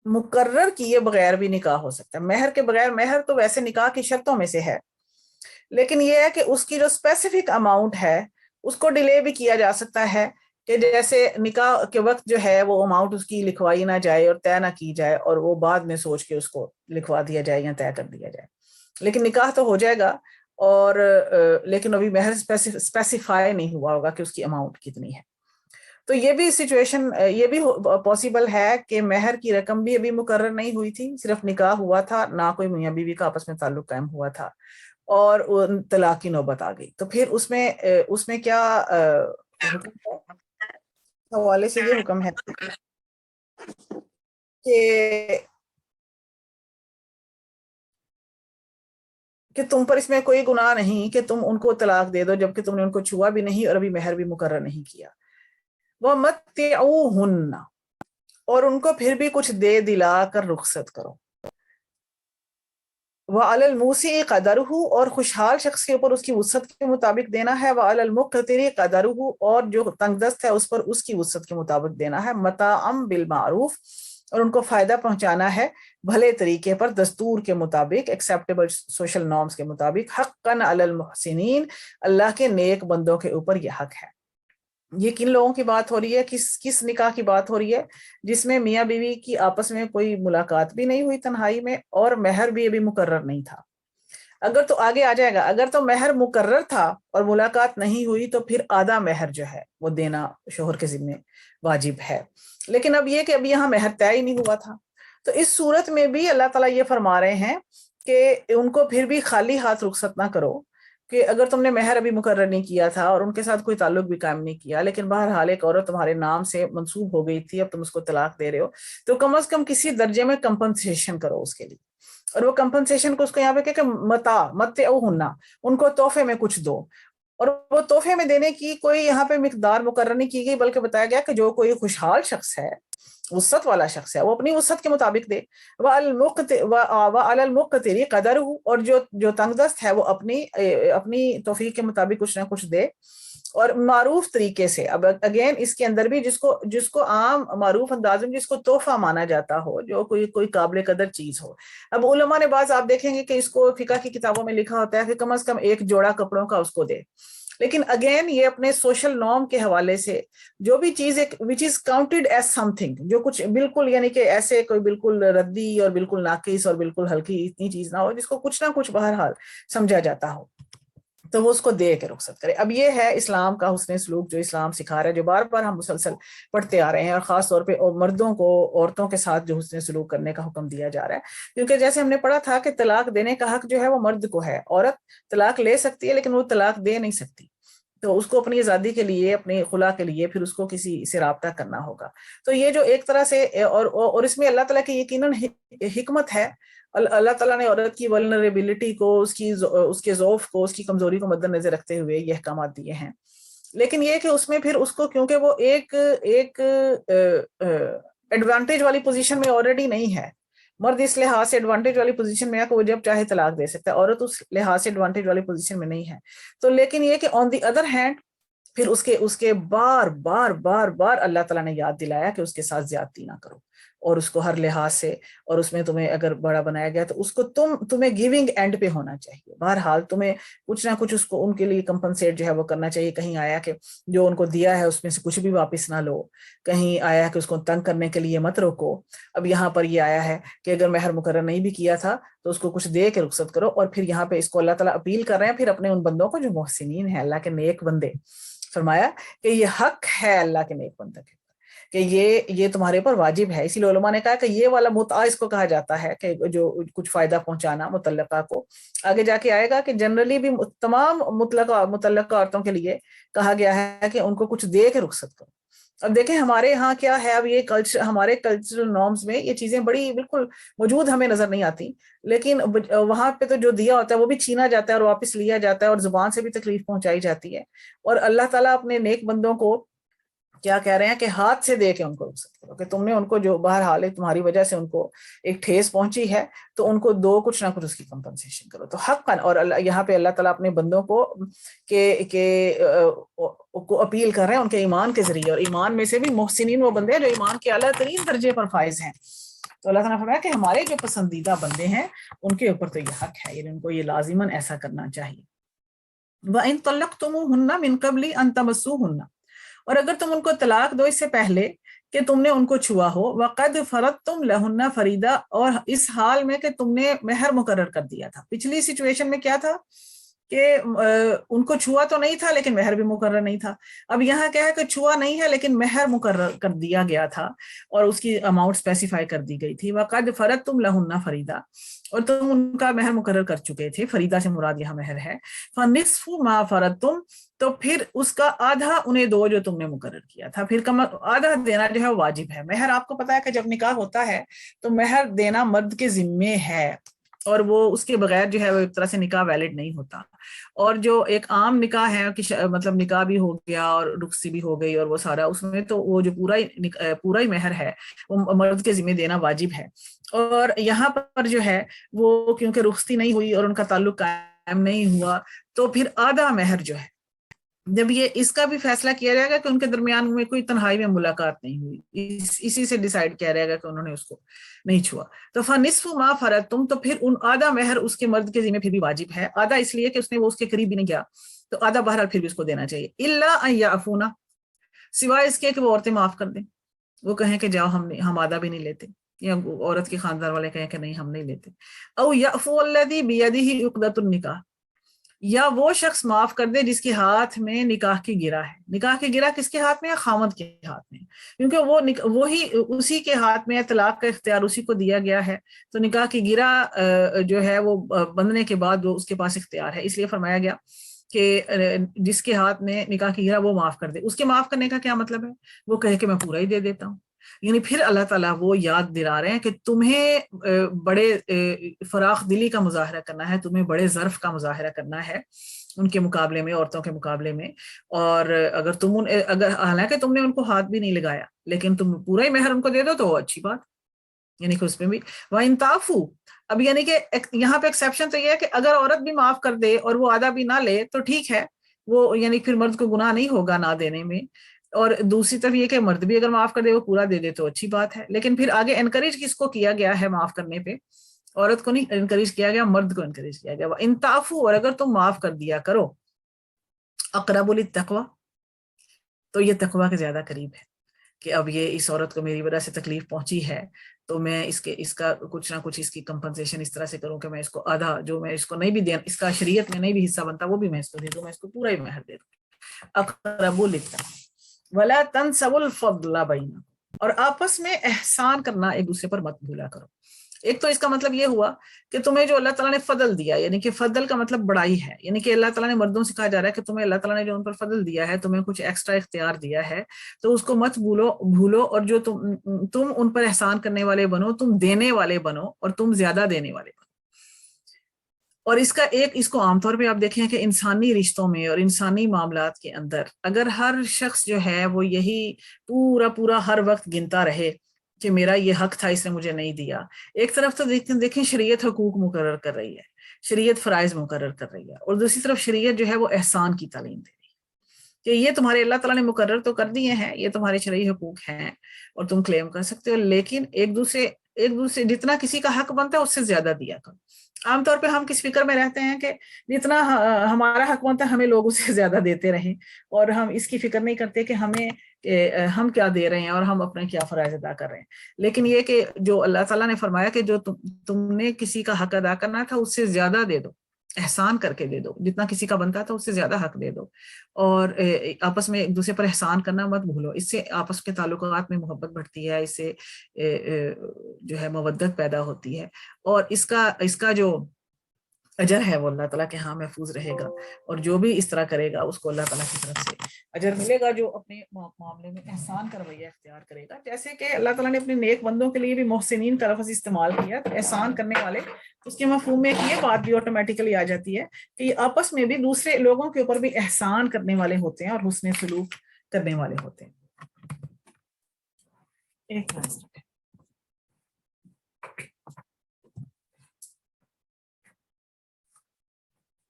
مقرر کیے بغیر بھی نکاح ہو سکتا ہے. مہر کے بغیر، مہر تو ویسے نکاح کی شرطوں میں سے ہے، لیکن یہ ہے کہ اس کی جو اسپیسیفک اماؤنٹ ہے اس کو ڈیلے بھی کیا جا سکتا ہے، کہ جیسے نکاح کے وقت جو ہے وہ اماؤنٹ اس کی لکھوائی نہ جائے اور طے نہ کی جائے، اور وہ بعد میں سوچ کے اس کو لکھوا دیا جائے یا طے کر دیا جائے. لیکن نکاح تو ہو جائے گا، اور لیکن ابھی مہر اسپیسیفائی نہیں ہوا ہوگا کہ اس کی اماؤنٹ کتنی ہے. تو یہ بھی سچویشن یہ بھی پاسبل ہے کہ مہر کی رقم بھی ابھی مقرر نہیں ہوئی تھی، صرف نکاح ہوا تھا، نہ کوئی میاں بیوی کا آپس میں تعلق قائم ہوا تھا، اور طلاق کی نوبت آ گئی. تو پھر اس میں کیا حکم ہے؟ حوالے سے یہ حکم ہے کہ تم پر اس میں کوئی گناہ نہیں کہ تم ان کو طلاق دے دو جبکہ تم نے ان کو چھوا بھی نہیں اور ابھی مہر بھی مقرر نہیں کیا. وَمَتِّعُوهُنَّ، اور ان کو پھر بھی کچھ دے دلا کر رخصت کرو. وَعَلَى الْمُوسِعِ قَدَرُهُ، اور خوشحال شخص کے اوپر اس کی وسعت کے مطابق دینا ہے. وَعَلَى الْمُقْتِرِ قَدَرُهُ، اور جو تنگ دست ہے اس پر اس کی وسعت کے مطابق دینا ہے. مَتَاعًا بِالْمَعْرُوفِ، اور ان کو فائدہ پہنچانا ہے بھلے طریقے پر، دستور کے مطابق، ایکسیپٹیبل سوشل نارمز کے مطابق. حقاً علی المحسنین، اللہ کے نیک بندوں کے اوپر یہ حق ہے. یہ کن لوگوں کی بات ہو رہی ہے؟ کس نکاح کی بات ہو رہی ہے؟ جس میں میاں بیوی کی آپس میں کوئی ملاقات بھی نہیں ہوئی تنہائی میں، اور مہر بھی ابھی مقرر نہیں تھا. اگر تو آگے آ جائے گا، اگر تو مہر مقرر تھا اور ملاقات نہیں ہوئی تو پھر آدھا مہر جو ہے وہ دینا شوہر کے ذمہ واجب ہے. لیکن اب یہ کہ اب یہاں مہر طے ہی نہیں ہوا تھا، تو اس صورت میں بھی اللہ تعالیٰ یہ فرما رہے ہیں کہ ان کو پھر بھی خالی ہاتھ رخصت نہ کرو، کہ اگر تم نے مہر ابھی مقرر نہیں کیا تھا اور ان کے ساتھ کوئی تعلق بھی قائم نہیں کیا، لیکن بہرحال ایک عورت تمہارے نام سے منسوب ہو گئی تھی، اب تم اس کو طلاق دے رہے ہو، تو کم از کم کسی درجے میں کمپنسیشن کرو اس کے لیے. اور وہ کمپنسیشن کو اس کو یہاں پہ کہ متعوہن، ان کو تحفے میں کچھ دو. اور وہ تحفے میں دینے کی کوئی یہاں پہ مقدار مقرر نہیں کی گئی، بلکہ بتایا گیا کہ جو کوئی خوشحال شخص ہے، وسعت والا شخص ہے، وہ اپنی وسعت کے مطابق دے. وَعَلَى الْمُقْتِرِ قَدَرُهُ، اور جو تنگ دست ہے وہ اپنی توفیق کے مطابق کچھ نہ کچھ دے، اور معروف طریقے سے. اب اگین اس کے اندر بھی جس کو عام معروف انداز میں جس کو تحفہ مانا جاتا ہو، جو کوئی قابل قدر چیز ہو. اب علماء نے بعض آپ دیکھیں گے کہ اس کو فقہ کی کتابوں میں لکھا ہوتا ہے کہ کم از کم ایک جوڑا کپڑوں کا اس کو دے. لیکن اگین یہ اپنے سوشل نارم کے حوالے سے جو بھی چیز which is counted as something, جو کچھ بالکل یعنی کہ ایسے کوئی بالکل ردی اور بالکل ناقص اور بالکل ہلکی اتنی چیز نہ ہو، جس کو کچھ نہ کچھ بہرحال سمجھا جاتا ہو، تو وہ اس کو دے کے رخصت کرے. اب یہ ہے اسلام کا حسن سلوک جو اسلام سکھا رہا ہے، جو بار بار ہم مسلسل پڑھتے آ رہے ہیں، اور خاص طور پہ مردوں کو عورتوں کے ساتھ جو حسن سلوک کرنے کا حکم دیا جا رہا ہے. کیونکہ جیسے ہم نے پڑھا تھا کہ طلاق دینے کا حق جو ہے وہ مرد کو ہے، عورت طلاق لے سکتی ہے لیکن وہ طلاق دے نہیں سکتی. تو اس کو اپنی آزادی کے لیے، اپنے خلا کے لیے پھر اس کو کسی سے رابطہ کرنا ہوگا. تو یہ جو ایک طرح سے اور اس میں اللہ تعالیٰ کی یقیناً حکمت ہے. اللہ تعالیٰ نے عورت کی ولنریبلٹی کو، اس کے ضعف کو، اس کی کمزوری کو مد نظر رکھتے ہوئے یہ احکامات دیے ہیں. لیکن یہ کہ اس میں پھر اس کو، کیونکہ وہ ایک ایڈوانٹیج والی پوزیشن میں آلریڈی نہیں ہے. مرد اس لحاظ سے ایڈوانٹیج والی پوزیشن میں ہے کہ وہ جب چاہے طلاق دے سکتا ہے، عورت اس لحاظ سے ایڈوانٹیج والی پوزیشن میں نہیں ہے. تو لیکن یہ کہ آن دی ادر ہینڈ پھر اس کے بار بار اللہ تعالیٰ نے یاد دلایا کہ اس کے ساتھ زیادتی نہ کرو، اور اس کو ہر لحاظ سے، اور اس میں تمہیں اگر بڑا بنایا گیا تو اس کو تمہیں گیونگ اینڈ پہ ہونا چاہیے. بہرحال تمہیں کچھ نہ کچھ اس کو ان کے لیے کمپنسیٹ جو ہے وہ کرنا چاہیے. کہیں آیا کہ جو ان کو دیا ہے اس میں سے کچھ بھی واپس نہ لو، کہیں آیا کہ اس کو تنگ کرنے کے لیے مت روکو. اب یہاں پر یہ آیا ہے کہ اگر مہر مقرر نہیں بھی کیا تھا تو اس کو کچھ دے کے رخصت کرو. اور پھر یہاں پہ اس کو اللہ تعالیٰ اپیل کر رہے ہیں پھر اپنے ان بندوں کو جو محسنین ہیں، اللہ کے نیک بندے. فرمایا کہ یہ حق ہے اللہ کے نیک بندوں کے، کہ یہ تمہارے اوپر واجب ہے. اسی لیے علماء نے کہا کہ یہ والا متع اس کو کہا جاتا ہے کہ جو کچھ فائدہ پہنچانا مطلقہ کو. آگے جا کے آئے گا کہ جنرلی بھی تمام مطلقہ عورتوں کے لیے کہا گیا ہے کہ ان کو کچھ دے کے رخصت کرو. اب دیکھیں ہمارے ہاں کیا ہے، اب یہ کلچر، ہمارے کلچرل نارمز میں یہ چیزیں بڑی بالکل موجود ہمیں نظر نہیں آتی، لیکن وہاں پہ تو جو دیا ہوتا ہے وہ بھی چھینا جاتا ہے اور واپس لیا جاتا ہے، اور زبان سے بھی تکلیف پہنچائی جاتی ہے. اور اللہ تعالیٰ اپنے نیک بندوں کو کیا کہہ رہے ہیں کہ ہاتھ سے دے کے ان کو رخصت کرو، کہ تم نے ان کو جو بہرحال ہے تمہاری وجہ سے ان کو ایک ٹھیس پہنچی ہے تو ان کو دو کچھ نہ کچھ اس کی کمپنسیشن کرو. تو حقاً، اور یہاں پہ اللہ تعالیٰ اپنے بندوں کو کو اپیل کر رہے ہیں ان کے ایمان کے ذریعے، اور ایمان میں سے بھی محسنین وہ بندے ہیں جو ایمان کے اعلیٰ ترین درجے پر فائز ہیں. تو اللہ تعالیٰ نے فرمایا کہ ہمارے جو پسندیدہ بندے ہیں ان کے اوپر تو یہ حق ہے، یعنی ان کو یہ لازماً ایسا کرنا چاہیے. وَإِن طَلَّقْتُمُوهُنَّ مِن قَبْلِ أَن تَمَسُّوهُنَّ، اور اگر تم ان کو طلاق دو اس سے پہلے کہ تم نے ان کو چھوا ہو، وَقَدْ فَرَضْتُمْ لَهُنَّ فَرِيضَةً، اور اس حال میں کہ تم نے مہر مقرر کر دیا تھا. پچھلی سچویشن میں کیا تھا کہ ان کو چھوا تو نہیں تھا لیکن مہر بھی مقرر نہیں تھا. اب یہاں کیا ہے کہ چھوا نہیں ہے لیکن مہر مقرر کر دیا گیا تھا اور اس کی اماؤنٹ اسپیسیفائی کر دی گئی تھی. وَقَدْ فَرَضْتُمْ لَهُنَّ فَرِيضَةً، اور تم ان کا مہر مقرر کر چکے تھے. فریدہ سے مراد یہاں مہر ہے. فَنِصْفُ مَا فَرَضْتُمْ، تو پھر اس کا آدھا انہیں دو جو تم نے مقرر کیا تھا. پھر آدھا دینا جو ہے واجب ہے. مہر آپ کو پتا ہے کہ جب نکاح ہوتا ہے تو مہر دینا مرد کے ذمے ہے، اور وہ اس کے بغیر جو ہے وہ ایک طرح سے نکاح ویلڈ نہیں ہوتا. اور جو ایک عام نکاح ہے کہ مطلب نکاح بھی ہو گیا اور رخصتی بھی ہو گئی اور وہ سارا، اس میں تو وہ جو پورا ہی مہر ہے وہ مرد کے ذمہ دینا واجب ہے. اور یہاں پر جو ہے وہ کیونکہ رخصتی نہیں ہوئی اور ان کا تعلق قائم نہیں ہوا، تو پھر آدھا مہر جو ہے، جب یہ اس کا بھی فیصلہ کیا جائے گا کہ ان کے درمیان میں کوئی تنہائی میں ملاقات نہیں ہوئی، اسی سے ڈیسائیڈ کیا جائے گا کہ انہوں نے اس کو نہیں چھوا. تو فَنِصْفُ مَا فَرَضْتُمْ، تو پھر ان آدھا مہر اس کے مرد کے ذمہ پھر بھی واجب ہے. آدھا اس لیے کہ اس نے وہ اس کے قریب بھی نہیں کیا، تو آدھا بہرحال پھر بھی اس کو دینا چاہیے. إِلَّا أَن يَعْفُونَ، سوائے اس کے کہ وہ عورتیں معاف کر دیں، وہ کہیں کہ جاؤ ہم آدھا بھی نہیں لیتے، یا عورت کے خاندان والے کہیں کہ نہیں ہم نہیں لیتے. أَوْ يَعْفُوَ الَّذِي بِيَدِهِ عُقْدَةُ النِّكَاحِ، یا وہ شخص معاف کر دے جس کے ہاتھ میں نکاح کی گرہ ہے. نکاح کی گرہ کس کے ہاتھ میں ہے؟ خامد کے ہاتھ میں، کیونکہ وہی اسی کے ہاتھ میں طلاق کا اختیار اسی کو دیا گیا ہے. تو نکاح کی گرہ جو ہے وہ بندھنے کے بعد وہ اس کے پاس اختیار ہے. اس لیے فرمایا گیا کہ جس کے ہاتھ میں نکاح کی گرہ وہ معاف کر دے. اس کے معاف کرنے کا کیا مطلب ہے؟ وہ کہے کہ میں پورا ہی دے دیتا ہوں. یعنی پھر اللہ تعالیٰ وہ یاد دلا رہے ہیں کہ تمہیں بڑے فراخ دلی کا مظاہرہ کرنا ہے، تمہیں بڑے ظرف کا مظاہرہ کرنا ہے ان کے مقابلے میں، عورتوں کے مقابلے میں. اور اگر حالانکہ تم نے ان کو ہاتھ بھی نہیں لگایا لیکن تم پورا ہی مہر ان کو دے دو تو اچھی بات. یعنی کہ اس میں بھی وَإِن تَعْفُوا، اب یعنی کہ یہاں پہ ایکسیپشن تو یہ ہے کہ اگر عورت بھی معاف کر دے اور وہ آدھا بھی نہ لے تو ٹھیک ہے، وہ یعنی پھر مرد کو گناہ نہیں ہوگا نہ دینے میں. اور دوسری طرف یہ کہ مرد بھی اگر معاف کر دے، وہ پورا دے دے تو اچھی بات ہے. لیکن پھر آگے انکریج کس کو کیا گیا ہے معاف کرنے پہ؟ عورت کو نہیں انکریج کیا گیا، مرد کو انکریج کیا گیا. وَإِن تَعْفُوا، اور اگر تم معاف کر دیا کرو، اقرب للتقوی، تو یہ تقوی کے زیادہ قریب ہے کہ اب یہ اس عورت کو میری وجہ سے تکلیف پہنچی ہے تو میں اس کا کچھ نہ کچھ اس کی کمپنسیشن اس طرح سے کروں کہ میں اس کو آدھا جو میں اس کو نہیں بھی دیا، اس کا شریعت میں نہیں بھی حصہ بنتا، وہ بھی میں اس کو دے دوں، میں اس کو پورا ہی مہر دے دوں. اقرب للتقوی وَلَا تَنْسَوُا الْفَضْلَ بَيْنَكُمْ، اور آپس میں احسان کرنا ایک دوسرے پر مت بھولا کرو. ایک تو اس کا مطلب یہ ہوا کہ تمہیں جو اللہ تعالیٰ نے فضل دیا، یعنی کہ فضل کا مطلب بڑائی ہے، یعنی کہ اللہ تعالیٰ نے مردوں سے کہا جا رہا ہے کہ تمہیں اللہ تعالیٰ نے جو ان پر فضل دیا ہے، تمہیں کچھ ایکسٹرا اختیار دیا ہے، تو اس کو مت بھولو اور جو تم ان پر احسان کرنے والے بنو، تم دینے والے بنو اور تم زیادہ دینے والے بنو. اور اس کو عام طور پہ آپ دیکھیں کہ انسانی رشتوں میں اور انسانی معاملات کے اندر اگر ہر شخص جو ہے وہ یہی پورا ہر وقت گنتا رہے کہ میرا یہ حق تھا اس نے مجھے نہیں دیا. ایک طرف تو دیکھیں شریعت حقوق مقرر کر رہی ہے، شریعت فرائض مقرر کر رہی ہے، اور دوسری طرف شریعت جو ہے وہ احسان کی تعلیم دے رہی ہے کہ یہ تمہارے اللہ تعالیٰ نے مقرر تو کر دیے ہیں، یہ تمہارے شرعی حقوق ہیں اور تم کلیم کر سکتے ہو، لیکن ایک دوسرے جتنا کسی کا حق بنتا ہے اس سے زیادہ دیا کرو. عام طور پہ ہم کس فکر میں رہتے ہیں کہ جتنا ہمارا حق بنتا ہے ہمیں لوگ اس سے زیادہ دیتے رہیں، اور ہم اس کی فکر نہیں کرتے کہ ہم کیا دے رہے ہیں اور ہم اپنے کیا فرائض ادا کر رہے ہیں. لیکن یہ کہ جو اللہ تعالیٰ نے فرمایا کہ جو تم نے کسی کا حق ادا کرنا تھا اس سے زیادہ دے دو، احسان کر کے دے دو، جتنا کسی کا بنتا تھا اس سے زیادہ حق دے دو، اور آپس میں ایک دوسرے پر احسان کرنا مت بھولو، اس سے آپس کے تعلقات میں محبت بڑھتی ہے، اس سے جو ہے مودت پیدا ہوتی ہے، اور اس کا جو اجر ہے وہ اللہ تعالیٰ کے ہاں محفوظ رہے گا، اور جو بھی اس طرح کرے گا اس کو اللہ تعالیٰ کی طرف سے اجر ملے گا، جو اپنے معاملے میں احسان کا رویہ اختیار کرے گا۔ جیسے کہ اللہ تعالیٰ نے اپنے نیک بندوں کے لیے بھی محسنین کا لفظ استعمال کیا، تو احسان کرنے والے، اس کے مفہوم میں یہ بات بھی آٹومیٹیکلی آ جاتی ہے کہ یہ آپس میں بھی دوسرے لوگوں کے اوپر بھی احسان کرنے والے ہوتے ہیں اور حسن سلوک کرنے والے ہوتے ہیں۔ ایک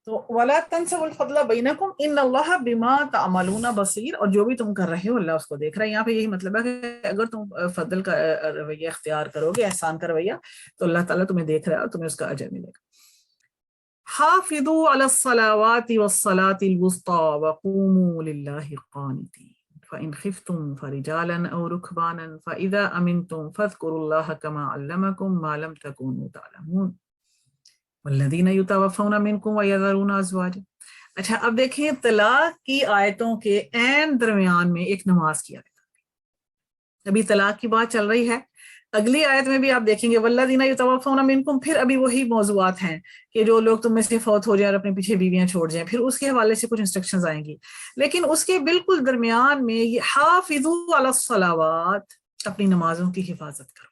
تو وَلَا تَنْسَوْا الْفَضْلَ بَيْنَكُمْ إِنَّ اللَّهَ بِمَا تَعْمَلُونَ بَصِيرٌ، اور جو بھی تم کر رہے ہو اللہ اس کو دیکھ رہا ہے۔ یہاں پہ یہی مطلب ہے کہ اگر تم فضل کا رویہ اختیار کرو گے، احسان کا رویہ، تو اللہ تعالیٰ تمہیں دیکھ رہا ہے اور تمہیں اس کا اجر ملے گا۔ حافظوا علی الصلاوات والصلاة الوسطى وقوموا للہ قانتین فإن خفتم فرجالا أو ركبانا فإذا أمنتم فاذكروا الله كما علمكم ما لم تكونوا تعلمون والذین یتوفون منکم ویذرون ازواجا۔ اچھا، اب دیکھیں طلاق کی آیتوں کے عین درمیان میں ایک نماز کی آیت، ابھی طلاق کی بات چل رہی ہے، اگلی آیت میں بھی آپ دیکھیں گے والذین یتوفون منکم، پھر ابھی وہی موضوعات ہیں کہ جو لوگ تم میں سے فوت ہو جائیں اور اپنے پیچھے بیویاں چھوڑ جائیں، پھر اس کے حوالے سے کچھ انسٹرکشنز آئیں گی، لیکن اس کے بالکل درمیان میں یہ حافظوا علی الصلاوات، اپنی نمازوں کی حفاظت کرو۔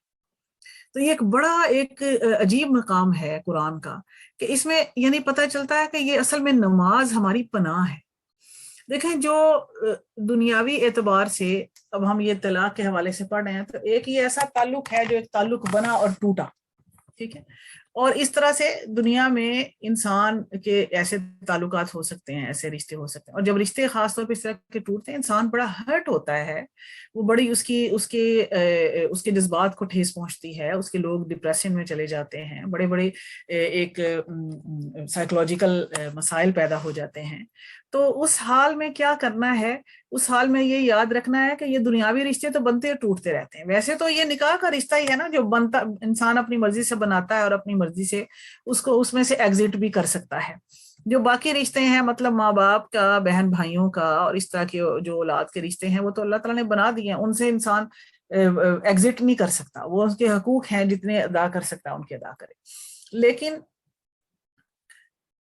تو یہ ایک بڑا ایک عجیب مقام ہے قرآن کا، کہ اس میں یعنی پتہ چلتا ہے کہ یہ اصل میں نماز ہماری پناہ ہے۔ دیکھیں جو دنیاوی اعتبار سے اب ہم یہ طلاق کے حوالے سے پڑھ رہے ہیں، تو ایک یہ ایسا تعلق ہے جو ایک تعلق بنا اور ٹوٹا، ٹھیک ہے، اور اس طرح سے دنیا میں انسان کے ایسے تعلقات ہو سکتے ہیں، ایسے رشتے ہو سکتے ہیں، اور جب رشتے خاص طور پہ اس طرح کے ٹوٹتے ہیں انسان بڑا ہرٹ ہوتا ہے، وہ بڑی اس کے جذبات کو ٹھیس پہنچتی ہے، اس کے لوگ ڈپریشن میں چلے جاتے ہیں، بڑے بڑے ایک سائیکولوجیکل مسائل پیدا ہو جاتے ہیں۔ تو اس حال میں کیا کرنا ہے؟ اس حال میں یہ یاد رکھنا ہے کہ یہ دنیاوی رشتے تو بنتے اور ٹوٹتے رہتے ہیں، ویسے تو یہ نکاح کا رشتہ ہی ہے نا، جو بنتا انسان اپنی مرضی سے بناتا ہے اور اپنی مرضی سے اس میں سے ایگزٹ بھی کر سکتا ہے۔ جو باقی رشتے ہیں، مطلب ماں باپ کا، بہن بھائیوں کا، اور اس طرح کے جو اولاد کے رشتے ہیں، وہ تو اللہ تعالیٰ نے بنا دیے ہیں، ان سے انسان ایگزٹ نہیں کر سکتا، وہ اس کے حقوق ہیں جتنے ادا کر سکتا ہے ان کے ادا کرے،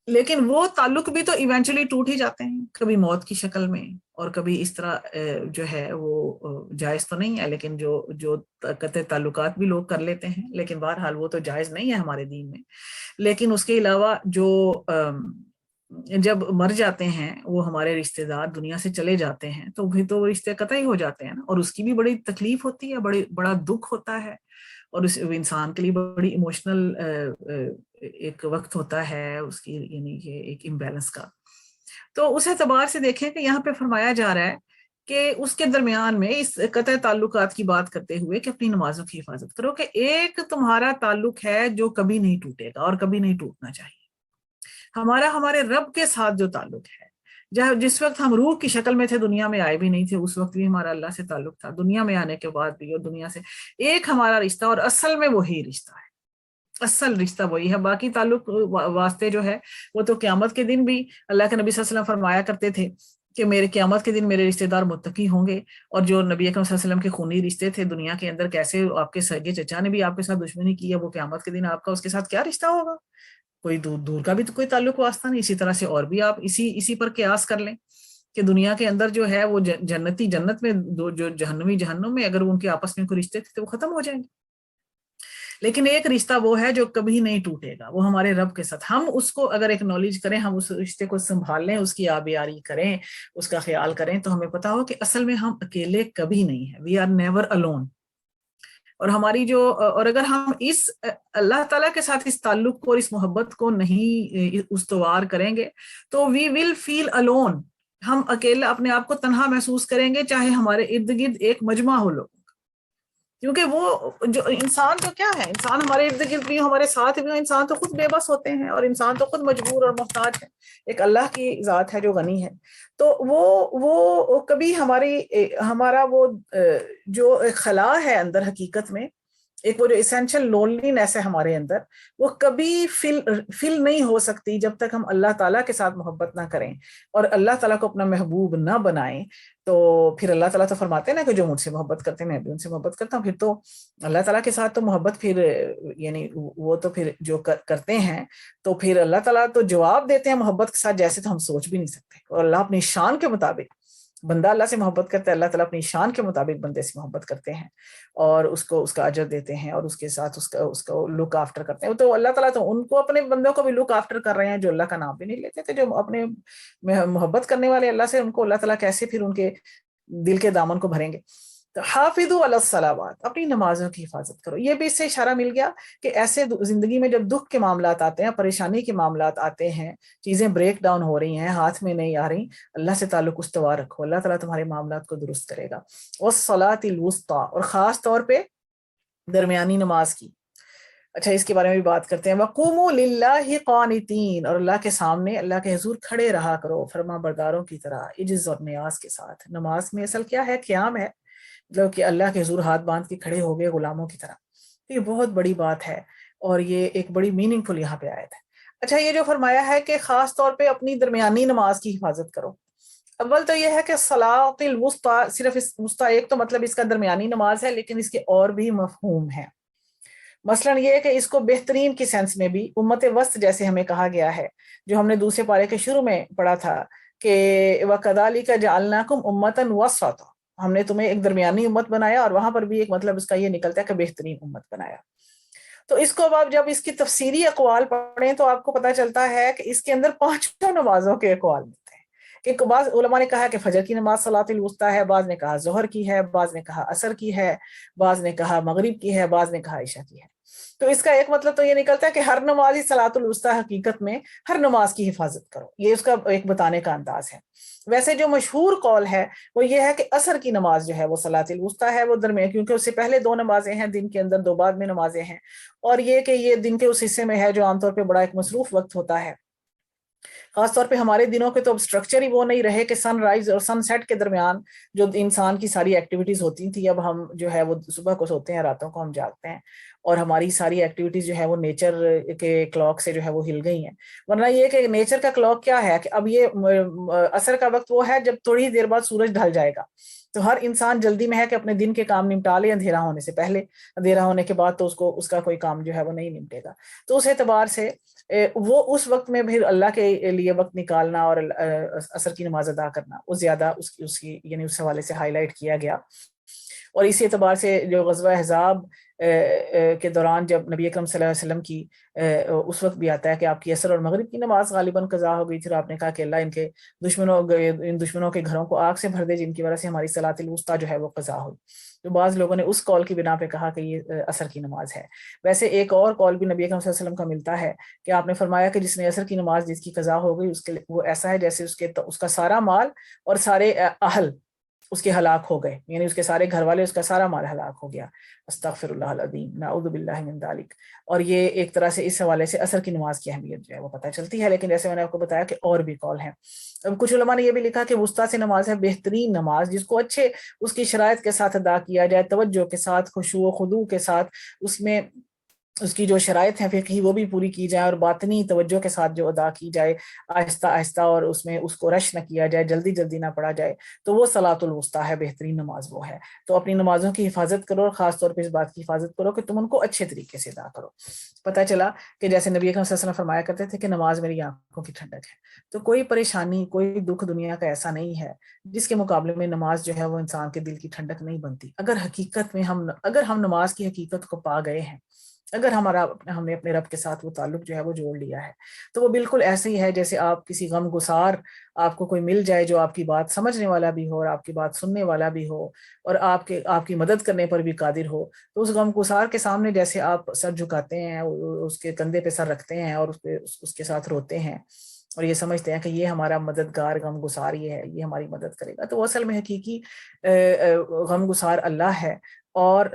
لیکن وہ تعلق بھی تو ایونچولی ٹوٹ ہی جاتے ہیں، کبھی موت کی شکل میں، اور کبھی اس طرح جو ہے وہ جائز تو نہیں ہے، لیکن جو قطع تعلقات بھی لوگ کر لیتے ہیں، لیکن بہرحال وہ تو جائز نہیں ہے ہمارے دین میں۔ لیکن اس کے علاوہ جو جب مر جاتے ہیں وہ ہمارے رشتہ دار، دنیا سے چلے جاتے ہیں، تو پھر تو وہ رشتے قطعی ہو جاتے ہیں نا، اور اس کی بھی بڑی تکلیف ہوتی ہے، بڑا دکھ ہوتا ہے، اور اس انسان کے لیے بڑی ایموشنل ایک وقت ہوتا ہے اس کی، یعنی کہ ایک امبیلنس کا۔ تو اس اعتبار سے دیکھیں کہ یہاں پہ فرمایا جا رہا ہے کہ اس کے درمیان میں اس قطع تعلقات کی بات کرتے ہوئے کہ اپنی نمازوں کی حفاظت کرو، کہ ایک تمہارا تعلق ہے جو کبھی نہیں ٹوٹے گا اور کبھی نہیں ٹوٹنا چاہیے، ہمارے رب کے ساتھ جو تعلق ہے، جس وقت ہم روح کی شکل میں تھے، دنیا میں آئے بھی نہیں تھے، اس وقت بھی ہمارا اللہ سے تعلق تھا، دنیا میں آنے کے بعد بھی، اور دنیا سے ایک ہمارا رشتہ، اور اصل میں وہی رشتہ ہے، اصل رشتہ وہی ہے۔ باقی تعلق واسطے جو ہے وہ تو قیامت کے دن بھی اللہ کے نبی صلی اللہ علیہ وسلم فرمایا کرتے تھے کہ میرے قیامت کے دن میرے رشتہ دار متقی ہوں گے، اور جو نبی اکرم صلی اللہ علیہ وسلم کے خونی رشتے تھے دنیا کے اندر، کیسے آپ کے سگے چچا نے بھی آپ کے ساتھ دشمنی کی ہے، وہ قیامت کے دن آپ کا اس کے ساتھ کیا رشتہ ہوگا؟ کوئی دور کا بھی تو کوئی تعلق واسطہ نہیں۔ اسی طرح سے اور بھی آپ اسی پر قیاس کر لیں کہ دنیا کے اندر جو ہے وہ جنتی جنت میں، جو جہنمی جہنم میں، اگر ان کے آپس میں کوئی رشتے تھے تو وہ ختم ہو جائیں گے، لیکن ایک رشتہ وہ ہے جو کبھی نہیں ٹوٹے گا، وہ ہمارے رب کے ساتھ۔ ہم اس کو اگر ایکنالج کریں، ہم اس رشتے کو سنبھال لیں، اس کی آبیاری کریں، اس کا خیال کریں، تو ہمیں پتا ہو کہ اصل میں ہم اکیلے کبھی نہیں ہیں، وی آر نیور الون۔ اور اور اگر ہم اس اللہ تعالیٰ کے ساتھ اس تعلق کو اور اس محبت کو نہیں استوار کریں گے تو وی ول فیل الون، ہم اکیلا اپنے آپ کو تنہا محسوس کریں گے، چاہے ہمارے ارد گرد ایک مجمع ہو لوگ، کیونکہ وہ جو انسان تو کیا ہے، انسان ہمارے ارد گرد بھی، ہمارے ساتھ بھی، انسان تو خود بے بس ہوتے ہیں، اور انسان تو خود مجبور اور محتاج ہے، ایک اللہ کی ذات ہے جو غنی ہے، تو وہ کبھی ہمارا وہ جو خلا ہے اندر حقیقت میں، ایک وہ جو اسینشل لونلینس ہے ہمارے اندر، وہ کبھی فل نہیں ہو سکتی جب تک ہم اللہ تعالیٰ کے ساتھ محبت نہ کریں اور اللہ تعالیٰ کو اپنا محبوب نہ بنائیں. تو پھر اللہ تعالیٰ تو فرماتے ہیں نا کہ جو مجھ سے محبت کرتے ہیں میں بھی ان سے محبت کرتا ہوں. پھر تو اللہ تعالیٰ کے ساتھ تو محبت پھر یعنی وہ تو پھر جو کرتے ہیں تو پھر اللہ تعالیٰ تو جواب دیتے ہیں محبت کے ساتھ جیسے تو ہم سوچ بھی نہیں سکتے. اور اللہ اپنی شان کے مطابق، بندہ اللہ سے محبت کرتا ہے، اللہ تعالیٰ اپنی شان کے مطابق بندے سے محبت کرتے ہیں اور اس کو اس کا اجر دیتے ہیں اور اس کے ساتھ اس کو لک آفٹر کرتے ہیں. تو اللہ تعالیٰ تو ان کو اپنے بندوں کو بھی لک آفٹر کر رہے ہیں جو اللہ کا نام بھی نہیں لیتے تھے. جو اپنے محبت کرنے والے اللہ سے، ان کو اللہ تعالیٰ کیسے پھر ان کے دل کے دامن کو بھریں گے. تو حافظوا علی الصلاوات، اپنی نمازوں کی حفاظت کرو. یہ بھی اس سے اشارہ مل گیا کہ ایسے زندگی میں جب دکھ کے معاملات آتے ہیں، پریشانی کے معاملات آتے ہیں، چیزیں بریک ڈاؤن ہو رہی ہیں، ہاتھ میں نہیں آ رہی، اللہ سے تعلق استوار رکھو، اللہ تعالیٰ تمہارے معاملات کو درست کرے گا. والصلاۃ الوسطیٰ، اور خاص طور پہ درمیانی نماز کی. اچھا اس کے بارے میں بھی بات کرتے ہیں. وقوموا للہ قانتین، اور اللہ کے سامنے، اللہ کے حضور کھڑے رہا کرو فرما برداروں کی طرح، عجز اور نیاز کے ساتھ. نماز میں اصل کیا ہے؟ قیام ہے، مطلب کہ اللہ کے حضور ہاتھ باندھ کے کھڑے ہو گئے غلاموں کی طرح. یہ بہت بڑی بات ہے اور یہ ایک بڑی میننگ فل یہاں پہ آیت ہے. اچھا یہ جو فرمایا ہے کہ خاص طور پہ اپنی درمیانی نماز کی حفاظت کرو، اول تو یہ ہے کہ صلاۃ الوسطیٰ، صرف اس وسطیٰ ایک تو مطلب اس کا درمیانی نماز ہے، لیکن اس کے اور بھی مفہوم ہیں. مثلا یہ ہے کہ اس کو بہترین کی سینس میں بھی امت وسط جیسے ہمیں کہا گیا ہے، جو ہم نے دوسرے پارے کے شروع میں پڑھا تھا کہ وَكَذَلِكَ جَعَلْنَاكُمْ أُمَّةً وَسَطًا، ہم نے تمہیں ایک درمیانی امت بنایا، اور وہاں پر بھی ایک مطلب اس کا یہ نکلتا ہے کہ بہترین امت بنایا. تو اس کو اب آپ جب اس کی تفسیری اقوال پڑھیں تو آپ کو پتہ چلتا ہے کہ اس کے اندر 5 نمازوں کے اقوال ملتے ہیں. کہ بعض علماء نے کہا کہ فجر کی نماز صلاۃ الوسطیٰ ہے، بعض نے کہا ظہر کی ہے، بعض نے کہا عصر کی ہے، بعض نے کہا مغرب کی ہے، بعض نے کہا عشاء کی ہے. تو اس کا ایک مطلب تو یہ نکلتا ہے کہ ہر نماز ہی صلاۃ الوسطیٰ، حقیقت میں ہر نماز کی حفاظت کرو، یہ اس کا ایک بتانے کا انداز ہے. ویسے جو مشہور قول ہے وہ یہ ہے کہ عصر کی نماز جو ہے وہ صلاۃ الوسطیٰ ہے، وہ درمیان، کیونکہ اس سے پہلے 2 نمازیں ہیں دن کے اندر، 2 بعد میں نمازیں ہیں، اور یہ کہ یہ دن کے اس حصے میں ہے جو عام طور پہ بڑا ایک مصروف وقت ہوتا ہے. خاص طور پہ ہمارے دنوں کے تو اب سٹرکچر ہی وہ نہیں رہے کہ سن رائز اور سن سیٹ کے درمیان جو انسان کی ساری ایکٹیویٹیز ہوتی تھی، اب ہم جو ہے وہ صبح کو سوتے ہیں، راتوں کو ہم جاگتے ہیں، اور ہماری ساری ایکٹیویٹیز جو ہے وہ نیچر کے کلاک سے جو ہے وہ ہل گئی ہیں. ورنہ یہ کہ نیچر کا کلاک کیا ہے کہ اب یہ عصر کا وقت وہ ہے جب تھوڑی دیر بعد سورج ڈھل جائے گا. تو ہر انسان جلدی میں ہے کہ اپنے دن کے کام نمٹا لے اندھیرا ہونے سے پہلے، اندھیرا ہونے کے بعد تو اس کا کوئی کام جو ہے وہ نہیں نمٹے گا. تو اس اعتبار سے وہ اس وقت میں پھر اللہ کے لیے وقت نکالنا اور عصر کی نماز ادا کرنا وہ زیادہ اس کی یعنی اس حوالے سے ہائی لائٹ کیا گیا. اور اسی اعتبار سے جو غزوہ احزاب کے دوران جب نبی اکرم صلی اللہ علیہ وسلم کی اس وقت بھی آتا ہے کہ آپ کی عصر اور مغرب کی نماز غالباً قضا ہو گئی تھی، اور آپ نے کہا کہ اللہ ان دشمنوں کے گھروں کو آگ سے بھر دے جن کی وجہ سے ہماری صلاۃ الوسطیٰ جو ہے وہ قضا ہوئی. تو بعض لوگوں نے اس قول کی بنا پہ کہا کہ یہ عصر کی نماز ہے. ویسے ایک اور قول بھی نبی اکرم صلی اللہ علیہ وسلم کا ملتا ہے کہ آپ نے فرمایا کہ جس نے عصر کی نماز جس کی قضا ہو گئی، اس کے وہ ایسا ہے جیسے اس کا سارا مال اور سارے اہل اس کے ہلاک ہو گئے، یعنی اس کے سارے گھر والے، اس کا سارا مال ہلاک ہو گیا. استغفر اللہ العظیم، نعوذ باللہ من ذالک. اور یہ ایک طرح سے اس حوالے سے عصر کی نماز کی اہمیت جو ہے وہ پتہ چلتی ہے. لیکن جیسے میں نے آپ کو بتایا کہ اور بھی قول ہیں. کچھ علماء نے یہ بھی لکھا کہ وسطیٰ سے نماز ہے بہترین نماز، جس کو اچھے اس کی شرائط کے ساتھ ادا کیا جائے، توجہ کے ساتھ، خشوع و خضوع کے ساتھ، اس میں اس کی جو شرائط ہیں فقہی وہ بھی پوری کی جائے، اور باطنی توجہ کے ساتھ جو ادا کی جائے آہستہ آہستہ، اور اس میں اس کو رش نہ کیا جائے، جلدی جلدی نہ پڑھا جائے، تو وہ صلاۃ الوسطیٰ ہے، بہترین نماز وہ ہے. تو اپنی نمازوں کی حفاظت کرو، اور خاص طور پہ اس بات کی حفاظت کرو کہ تم ان کو اچھے طریقے سے ادا کرو. پتہ چلا کہ جیسے نبی اکرم صلی اللہ علیہ وسلم فرمایا کرتے تھے کہ نماز میری آنکھوں کی ٹھنڈک ہے. تو کوئی پریشانی، کوئی دکھ دنیا کا ایسا نہیں ہے جس کے مقابلے میں نماز جو ہے وہ انسان کے دل کی ٹھنڈک نہیں بنتی. اگر حقیقت میں اگر ہم نماز کی حقیقت کو پا گئے ہیں، اگر ہم نے اپنے رب کے ساتھ وہ تعلق جو ہے وہ جوڑ لیا ہے، تو وہ بالکل ایسے ہی ہے جیسے آپ کسی غم گسار آپ کو کوئی مل جائے جو آپ کی بات سمجھنے والا بھی ہو اور آپ کی بات سننے والا بھی ہو اور آپ کی مدد کرنے پر بھی قادر ہو. تو اس غم گسار کے سامنے جیسے آپ سر جھکاتے ہیں، اس کے کندھے پہ سر رکھتے ہیں اور اس کے ساتھ روتے ہیں اور یہ سمجھتے ہیں کہ یہ ہمارا مددگار غم گسار یہ ہے، یہ ہماری مدد کرے گا. تو وہ اصل میں حقیقی غم گسار اللہ ہے. اور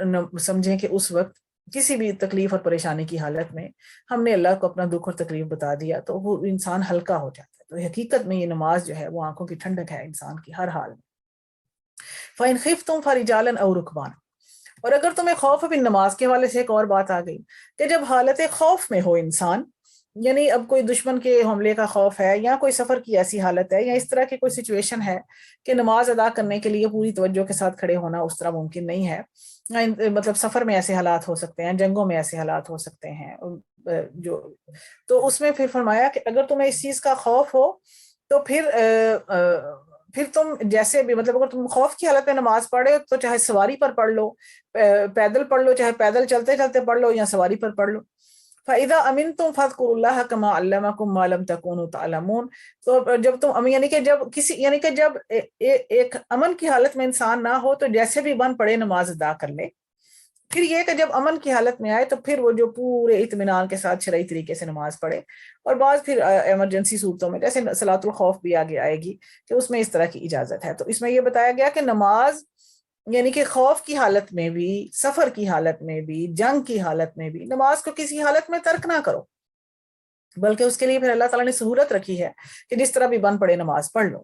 سمجھیں کہ اس وقت کسی بھی تکلیف اور پریشانی کی حالت میں ہم نے اللہ کو اپنا دکھ اور تکلیف بتا دیا تو وہ انسان ہلکا ہو جاتا ہے. تو حقیقت میں یہ نماز جو ہے وہ آنکھوں کی ٹھنڈک ہے انسان کی ہر حال میں. فَإِنْ خِفْتُمْ فَرِجَالًا أَوْ رُكْبَانًا، اور اگر تمہیں خوف ہے، نماز کے حوالے سے ایک اور بات آ گئی کہ جب حالت خوف میں ہو انسان، یعنی اب کوئی دشمن کے حملے کا خوف ہے یا کوئی سفر کی ایسی حالت ہے یا اس طرح کی کوئی سچویشن ہے کہ نماز ادا کرنے کے لیے پوری توجہ کے ساتھ کھڑے ہونا اس طرح ممکن نہیں ہے، مطلب سفر میں ایسے حالات ہو سکتے ہیں، جنگوں میں ایسے حالات ہو سکتے ہیں جو، تو اس میں پھر فرمایا کہ اگر تمہیں اس چیز کا خوف ہو تو پھر تم جیسے بھی، مطلب اگر تم خوف کی حالت میں نماز پڑھے تو چاہے سواری پر پڑھ لو، پیدل پڑھ لو، چاہے پیدل چلتے چلتے پڑھ لو یا سواری پر پڑھ لو۔ فَإِذَا أَمِنْتُمْ فَاذْكُرُوا اللَّهَ كَمَا عَلَّمَكُمْ مَا لَمْ تَكُونُوا تَعْلَمُونَ۔ تو جب تم، یعنی کہ جب کسی، یعنی کہ جب ایک امن کی حالت میں انسان نہ ہو تو جیسے بھی بن پڑے نماز ادا کر لے۔ پھر یہ کہ جب امن کی حالت میں آئے تو پھر وہ جو پورے اطمینان کے ساتھ شرعی طریقے سے نماز پڑھے، اور بعض پھر ایمرجنسی صورتوں میں جیسے صلاۃ الخوف بھی آگے آئے گی کہ اس میں اس طرح کی اجازت ہے۔ تو اس میں یہ بتایا گیا کہ نماز یعنی کہ خوف کی حالت میں بھی، سفر کی حالت میں بھی، جنگ کی حالت میں بھی نماز کو کسی حالت میں ترک نہ کرو، بلکہ اس کے لیے پھر اللہ تعالیٰ نے سہولت رکھی ہے کہ جس طرح بھی بن پڑے نماز پڑھ لو،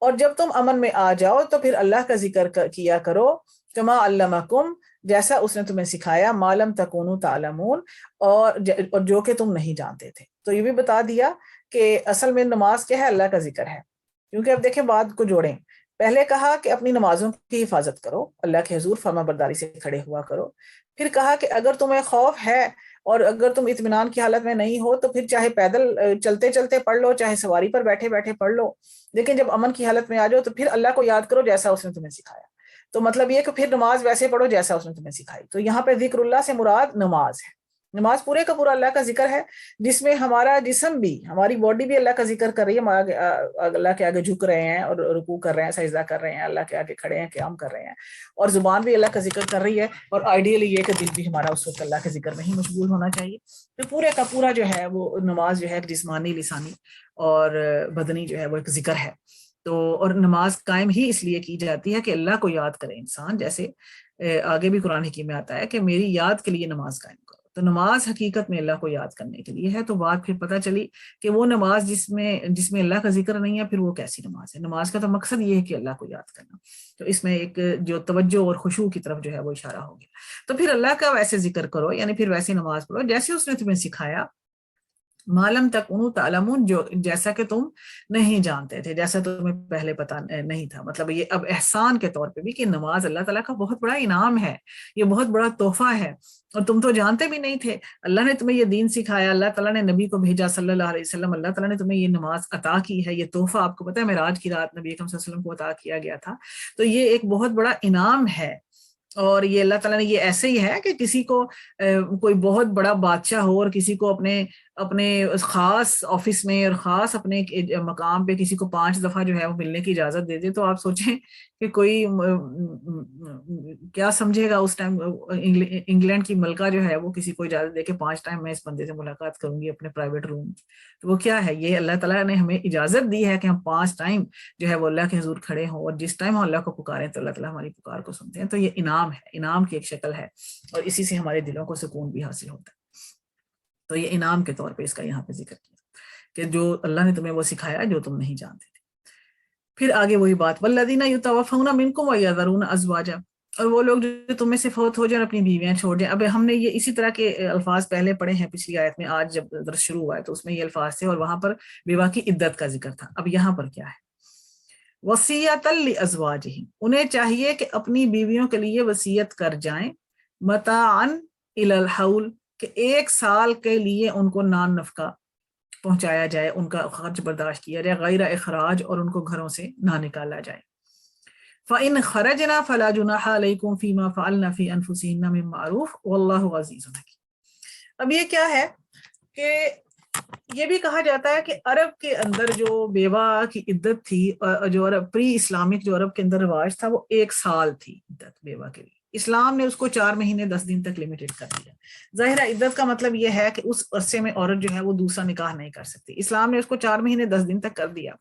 اور جب تم امن میں آ جاؤ تو پھر اللہ کا ذکر کیا کرو، کما علمکم، جیسا اس نے تمہیں سکھایا، ما لم تکونوا تعلمون، اور جو کہ تم نہیں جانتے تھے۔ تو یہ بھی بتا دیا کہ اصل میں نماز کیا ہے، اللہ کا ذکر ہے، کیونکہ اب دیکھیں بات کو جوڑیں، پہلے کہا کہ اپنی نمازوں کی حفاظت کرو، اللہ کے حضور فرما برداری سے کھڑے ہوا کرو، پھر کہا کہ اگر تمہیں خوف ہے اور اگر تم اطمینان کی حالت میں نہیں ہو تو پھر چاہے پیدل چلتے چلتے پڑھ لو، چاہے سواری پر بیٹھے بیٹھے پڑھ لو، لیکن جب امن کی حالت میں آ جاؤ تو پھر اللہ کو یاد کرو جیسا اس نے تمہیں سکھایا۔ تو مطلب یہ کہ پھر نماز ویسے پڑھو جیسا اس نے تمہیں سکھائی۔ تو یہاں پہ ذکر اللہ سے مراد نماز ہے، نماز پورے کا پورا اللہ کا ذکر ہے، جس میں ہمارا جسم بھی، ہماری باڈی بھی اللہ کا ذکر کر رہی ہے، اللہ کے آگے جھک رہے ہیں اور رکوع کر رہے ہیں، سجدہ کر رہے ہیں، اللہ کے آگے کھڑے ہیں، قیام کر رہے ہیں، اور زبان بھی اللہ کا ذکر کر رہی ہے، اور آئیڈیلی یہ کہ دل بھی ہمارا اس وقت اللہ کے ذکر میں ہی مشغول ہونا چاہیے۔ تو پورے کا پورا جو ہے وہ نماز جو ہے جسمانی، لسانی اور بدنی جو ہے وہ ایک ذکر ہے۔ تو اور نماز قائم ہی اس لیے کی جاتی ہے کہ اللہ کو یاد کرے انسان، جیسے آگے بھی قرآن حکیم میں آتا ہے کہ میری یاد کے لیے نماز قائم کرو۔ تو نماز حقیقت میں اللہ کو یاد کرنے کے لیے ہے۔ تو بات پھر پتہ چلی کہ وہ نماز جس میں اللہ کا ذکر نہیں ہے، پھر وہ کیسی نماز ہے؟ نماز کا تو مقصد یہ ہے کہ اللہ کو یاد کرنا۔ تو اس میں ایک جو توجہ اور خشوع کی طرف جو ہے وہ اشارہ ہو گیا۔ تو پھر اللہ کا ویسے ذکر کرو، یعنی پھر ویسے نماز پڑھو جیسے اس نے تمہیں سکھایا، معلوم تکونوا تعلمون، جو جیسا کہ تم نہیں جانتے تھے، جیسا تمہیں پہلے پتا نہیں تھا۔ مطلب یہ اب احسان کے طور پہ بھی کہ نماز اللہ تعالیٰ کا بہت بڑا انعام ہے، یہ بہت بڑا تحفہ ہے، اور تم تو جانتے بھی نہیں تھے۔ اللہ نے تمہیں یہ دین سکھایا، اللہ تعالیٰ نے نبی کو بھیجا صلی اللہ علیہ وسلم، اللہ تعالیٰ نے تمہیں یہ نماز عطا کی ہے، یہ تحفہ آپ کو پتہ ہے معراج کی رات نبی اکرم صلی اللہ علیہ وسلم کو عطا کیا گیا تھا۔ تو یہ ایک بہت بڑا انعام ہے، اور یہ اللہ تعالیٰ نے یہ ایسے ہی ہے کہ کسی کو کوئی بہت بڑا بادشاہ ہو اور کسی کو اپنے خاص آفس میں اور خاص اپنے مقام پہ کسی کو 5 دفعہ جو ہے وہ ملنے کی اجازت دے دے، تو آپ سوچیں کہ کوئی کیا سمجھے گا اس ٹائم۔ انگلینڈ کی ملکہ جو ہے وہ کسی کو اجازت دے کے 5 ٹائم میں اس بندے سے ملاقات کروں گی اپنے پرائیویٹ روم، تو وہ کیا ہے؟ یہ اللہ تعالیٰ نے ہمیں اجازت دی ہے کہ ہم 5 ٹائم جو ہے وہ اللہ کے حضور کھڑے ہوں، اور جس ٹائم ہم اللہ کو پکاریں تو اللہ تعالیٰ ہماری پکار کو سنتے ہیں۔ تو یہ انعام ہے، انعام کی ایک شکل ہے، اور اسی سے ہمارے دلوں کو سکون بھی حاصل ہوتا ہے۔ تو یہ انعام کے طور پہ اس کا یہاں پہ ذکر کیا کہ جو اللہ نے تمہیں وہ سکھایا جو تم نہیں جانتے تھے۔ پھر آگے وہی بات، والذین یتوفون منکم ویذرون ازواجا، اور وہ لوگ جو تم میں سے فوت ہو جائیں اور اپنی بیویاں چھوڑ جائیں۔ اب ہم نے یہ اسی طرح کے الفاظ پہلے پڑھے ہیں پچھلی آیت میں، آج جب درس شروع ہوا ہے تو اس میں یہ الفاظ تھے، اور وہاں پر بیوہ کی عدت کا ذکر تھا۔ اب یہاں پر کیا ہے؟ وصیۃ لازواجہم، انہیں چاہیے کہ اپنی بیویوں کے لیے وصیت کر جائیں، متاعا الی الحول، کہ 1 سال کے لیے ان کو نان نفقہ پہنچایا جائے، ان کا خرچ برداشت کیا جائے، غیر اخراج، اور ان کو گھروں سے نہ نکالا جائے۔ فَإِنْ خَرَجْنَا فَلَا جُنَاحَ عَلَيْكُمْ فِي مَا فَعَلْنَا فِي أَنفُسِهِنَّ مِن مَّعْرُوفٍ وَاللَّهُ عَزِيزٌ حَكِيمٌ۔ اب یہ کیا ہے کہ یہ بھی کہا جاتا ہے کہ عرب کے اندر جو بیوہ کی عدت تھی، جو عرب پری اسلامک جو عرب کے اندر رواج تھا، وہ 1 سال تھی عدت بیوہ کے لیے۔ اسلام نے اس کو 4 مہینے 10 دن تک لمیٹڈ کر دیا۔ ظاہر عدت کا مطلب یہ ہے کہ اس عرصے میں عورت جو ہے وہ دوسرا نکاح نہیں کر سکتی، اسلام نے اس کو 4 مہینے 10 دن تک کر دیا۔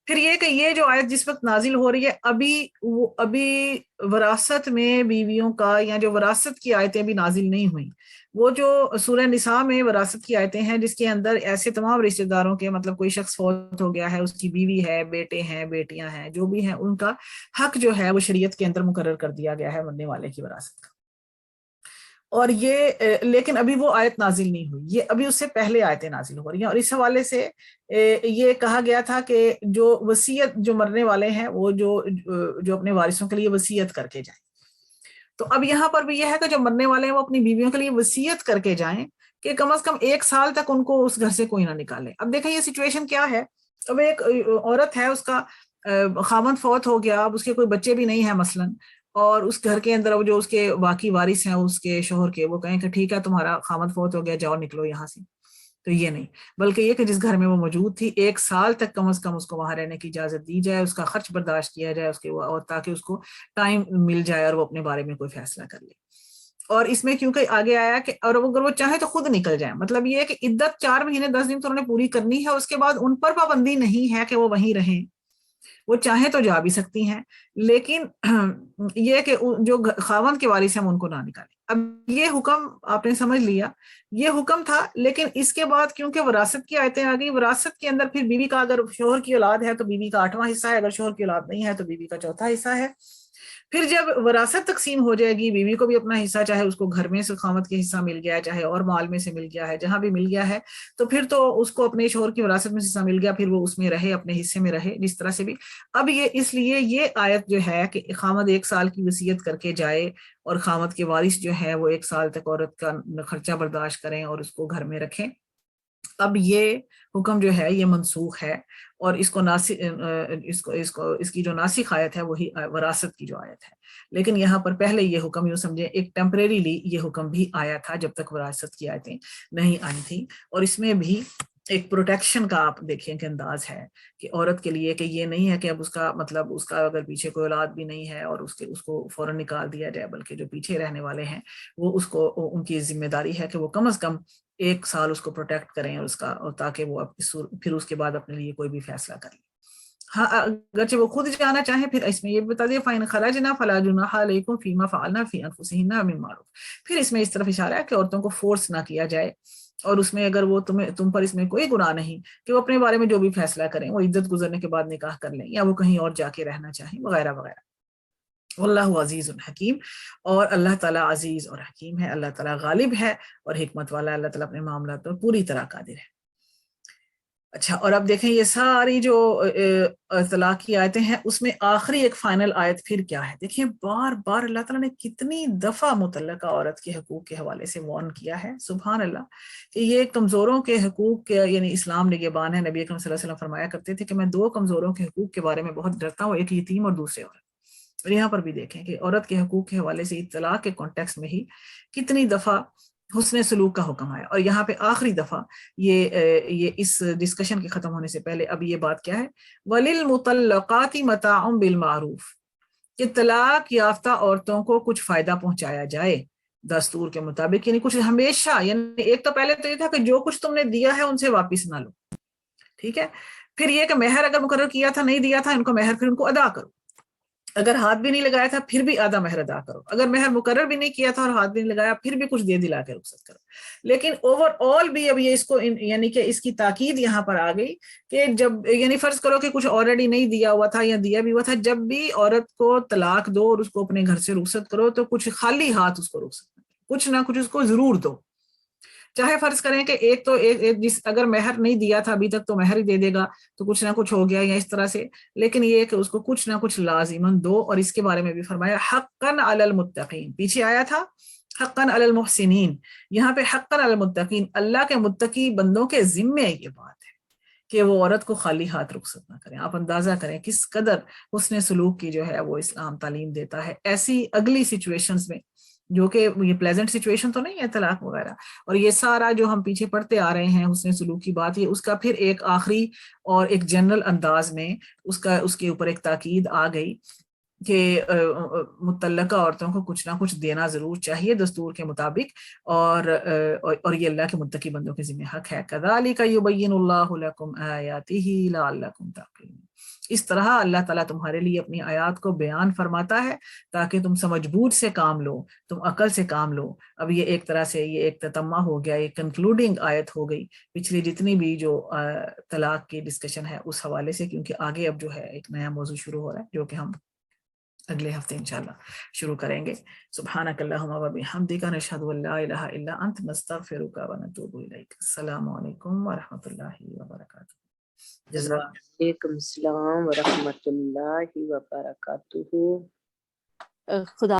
پھر یہ کہ یہ جو آیت جس وقت نازل ہو رہی ہے، ابھی وراثت میں بیویوں کا، یا جو وراثت کی آیتیں بھی نازل نہیں ہوئیں، وہ جو سورہ نساء میں وراثت کی آیتیں ہیں جس کے اندر ایسے تمام رشتہ داروں کے، مطلب کوئی شخص فوت ہو گیا ہے، اس کی بیوی ہے، بیٹے ہیں، بیٹیاں ہیں، جو بھی ہیں، ان کا حق جو ہے وہ شریعت کے اندر مقرر کر دیا گیا ہے مرنے والے کی وراثت کا۔ اور یہ لیکن ابھی وہ آیت نازل نہیں ہوئی، یہ ابھی اس سے پہلے آیتیں نازل ہو رہی ہیں، اور اس حوالے سے یہ کہا گیا تھا کہ جو وصیت، جو مرنے والے ہیں وہ جو اپنے وارثوں کے لیے وصیت کر کے جائیں، تو اب یہاں پر بھی یہ ہے کہ جو مرنے والے ہیں وہ اپنی بیویوں کے لیے وصیت کر کے جائیں کہ کم از کم 1 سال تک ان کو اس گھر سے کوئی نہ نکالے۔ اب دیکھیں یہ سچویشن کیا ہے، اب ایک عورت ہے، اس کا خاوند فوت ہو گیا، اب اس کے کوئی بچے بھی نہیں ہیں مثلا، اور اس گھر کے اندر جو اس کے باقی وارث ہیں اس کے شوہر کے، وہ کہیں کہ ٹھیک ہے تمہارا خاوند فوت ہو گیا، جاؤ نکلو یہاں سے، تو یہ نہیں، بلکہ یہ کہ جس گھر میں وہ موجود تھی 1 سال تک کم از کم اس کو وہاں رہنے کی اجازت دی جائے، اس کا خرچ برداشت کیا جائے اس کے، اور تاکہ اس کو ٹائم مل جائے اور وہ اپنے بارے میں کوئی فیصلہ کر لے۔ اور اس میں کیونکہ آگے آیا کہ اور اگر وہ چاہے تو خود نکل جائے، مطلب یہ ہے کہ عدت 4 مہینے 10 دن تو انہوں نے پوری کرنی ہے، اس کے بعد ان پر پابندی نہیں ہے کہ وہ وہیں رہیں، وہ چاہیں تو جا بھی سکتی ہیں، لیکن یہ کہ جو خاوند کے وارث ہیں ان کو نہ نکالیں۔ اب یہ حکم آپ نے سمجھ لیا، یہ حکم تھا، لیکن اس کے بعد کیونکہ وراثت کی آیتیں آ گئی، وراثت کے اندر پھر بیوی کا، اگر شوہر کی اولاد ہے تو بیوی کا 8واں حصہ ہے، اگر شوہر کی اولاد نہیں ہے تو بیوی کا 4تھا حصہ ہے۔ پھر جب وراثت تقسیم ہو جائے گی، بیوی کو بھی اپنا حصہ، چاہے اس کو گھر میں سے خاوند کے حصہ مل گیا ہے، چاہے اور مال میں سے مل گیا ہے، جہاں بھی مل گیا ہے، تو پھر تو اس کو اپنے شوہر کی وراثت میں حصہ مل گیا، پھر وہ اس میں رہے، اپنے حصے میں رہے جس طرح سے بھی۔ اب یہ اس لیے یہ آیت جو ہے کہ خاوند 1 سال کی وصیت کر کے جائے، اور خاوند کے وارث جو ہے وہ 1 سال تک عورت کا خرچہ برداشت کریں اور اس کو گھر میں رکھیں، اب یہ حکم جو ہے یہ منسوخ ہے، اور اس کی جو ناسخ آیت ہے وہی وراثت کی جو آیت ہے۔ لیکن یہاں پر پہلے یہ حکم یوں سمجھیں ایک ٹیمپریریلی یہ حکم بھی آیا تھا جب تک وراثت کی آیتیں نہیں آئی تھیں، اور اس میں بھی ایک پروٹیکشن کا آپ دیکھیں کہ انداز ہے کہ عورت کے لیے، کہ یہ نہیں ہے کہ اب اس کا مطلب اس کا اگر پیچھے کوئی اولاد بھی نہیں ہے اور اس کو فوراً نکال دیا جائے، بلکہ جو پیچھے رہنے والے ہیں وہ اس کو، ان کی ذمہ داری ہے کہ وہ کم از کم 1 سال اس کو پروٹیکٹ کریں، اور اس کا، تاکہ وہ پھر اس کے بعد اپنے لیے کوئی بھی فیصلہ کر لیں۔ ہاں اگرچہ وہ خود جانا چاہیں، پھر اس میں یہ بتا دیا فَإِنْ خَرَجْنَا فَلَا جُنَاحَ عَلَيْكُمْ فِي مَا فَعَلْنَا فِي أَنفُسِهِنَّ مِنْ مَعْرُوفٍ، پھر اس میں اس طرف اشارہ ہے کہ عورتوں کو فورس نہ کیا جائے، اور اس میں اگر وہ تم پر اس میں کوئی گناہ نہیں کہ وہ اپنے بارے میں جو بھی فیصلہ کریں، وہ عدت گزرنے کے بعد نکاح کر لیں، یا وہ کہیں اور جا کے رہنا چاہیں وغیرہ وغیرہ۔ واللہ عزیز الحکیم، اور اللہ تعالیٰ عزیز اور حکیم ہے، اللہ تعالیٰ غالب ہے اور حکمت والا، اللہ تعالیٰ اپنے معاملات پر پوری طرح قادر ہے۔ اچھا، اور اب دیکھیں یہ ساری جو طلاق کی آیتیں ہیں اس میں آخری ایک فائنل آیت پھر کیا ہے، دیکھیں بار بار اللہ تعالیٰ نے کتنی دفعہ مطلقہ عورت کے حقوق کے حوالے سے وارن کیا ہے، سبحان اللہ، کہ یہ کمزوروں کے حقوق کے، یعنی اسلام نگہبان ہے، نبی اکرم صلی اللہ علیہ وسلم فرمایا کرتے تھے کہ میں 2 کمزوروں کے حقوق کے بارے میں بہت ڈرتا ہوں، ایک یتیم اور دوسرے عورت۔ اور یہاں پر بھی دیکھیں کہ عورت کے حقوق کے حوالے سے طلاق کے کانٹیکس میں ہی کتنی دفعہ حسن سلوک کا حکم آیا، اور یہاں پہ آخری دفعہ یہ اس ڈسکشن کے ختم ہونے سے پہلے اب یہ بات کیا ہے، وَلِلْمُطَلَّقَاتِ مَتَاعٌ بِالْمَعْرُوفِ، کہ طلاق یافتہ عورتوں کو کچھ فائدہ پہنچایا جائے دستور کے مطابق، یعنی کچھ ہمیشہ، یعنی ایک تو پہلے تو یہ تھا کہ جو کچھ تم نے دیا ہے ان سے واپس نہ لو، ٹھیک ہے، پھر یہ کہ مہر اگر مقرر کیا تھا نہیں دیا تھا ان کو مہر، پھر ان کو ادا کرو، اگر ہاتھ بھی نہیں لگایا تھا پھر بھی آدھا مہر ادا کرو، اگر مہر مقرر بھی نہیں کیا تھا اور ہاتھ بھی نہیں لگایا پھر بھی کچھ دے دلا کے رخصت کرو۔ لیکن اوور آل بھی اب یہ اس کو یعنی کہ اس کی تاکید یہاں پر آ گئی کہ جب، یعنی فرض کرو کہ کچھ آلریڈی نہیں دیا ہوا تھا یا دیا بھی ہوا تھا، جب بھی عورت کو طلاق دو اور اس کو اپنے گھر سے رخصت کرو تو کچھ خالی ہاتھ اس کو رخصت کرو، کچھ نہ کچھ اس کو ضرور دو، چاہے فرض کریں کہ ایک تو اگر مہر نہیں دیا تھا ابھی تک تو مہر ہی دے دے گا تو کچھ نہ کچھ ہو گیا یا اس طرح سے، لیکن یہ کہ اس کو کچھ نہ کچھ لازماً دو، اور اس کے بارے میں بھی فرمایا حقاً علی المتقین، پیچھے آیا تھا حقاً علی المحسنین، یہاں پہ حقاً علی المتقین، اللہ کے متقی بندوں کے ذمے یہ بات ہے کہ وہ عورت کو خالی ہاتھ رخصت نہ کریں۔ آپ اندازہ کریں کس قدر حسن سلوک کی جو ہے وہ اسلام تعلیم دیتا ہے ایسی اگلی سچویشنز میں، جو کہ یہ پلیزنٹ سچویشن تو نہیں ہے طلاق وغیرہ، اور یہ سارا جو ہم پیچھے پڑھتے آ رہے ہیں حسن سلوک کی بات، یہ اس کا پھر ایک آخری اور ایک جنرل انداز میں اس کے اوپر ایک تاکید آ گئی کہ متعلقہ عورتوں کو کچھ نہ کچھ دینا ضرور چاہیے دستور کے مطابق، اور یہ اللہ کے متقی بندوں کے ذمہ حق ہے۔ کذالک یبین اللہ لکم آیاتہ لعلکم تعقلون، اس طرح اللہ تعالیٰ تمہارے لیے اپنی آیات کو بیان فرماتا ہے تاکہ تم سمجھ بوجھ سے کام لو، تم عقل سے کام لو۔ اب یہ ایک طرح سے یہ ایک تتمہ ہو گیا، ایک کنکلوڈنگ آیت ہو گئی پچھلی جتنی بھی جو طلاق کی ڈسکشن ہے اس حوالے سے، کیونکہ آگے اب جو ہے ایک نیا موضوع شروع ہو رہا ہے جو کہ ہم اگلے ہفتے انشاءاللہ شروع کریں گے. سبحانک اللہم و بحمدک نشہد ان لا الہ الا انت نستغفرک و نتوب الیک. السلام علیکم ورحمۃ اللہ وبرکاتہ. وعلیکم السلام ورحمۃ اللہ وبرکاتہ. خدا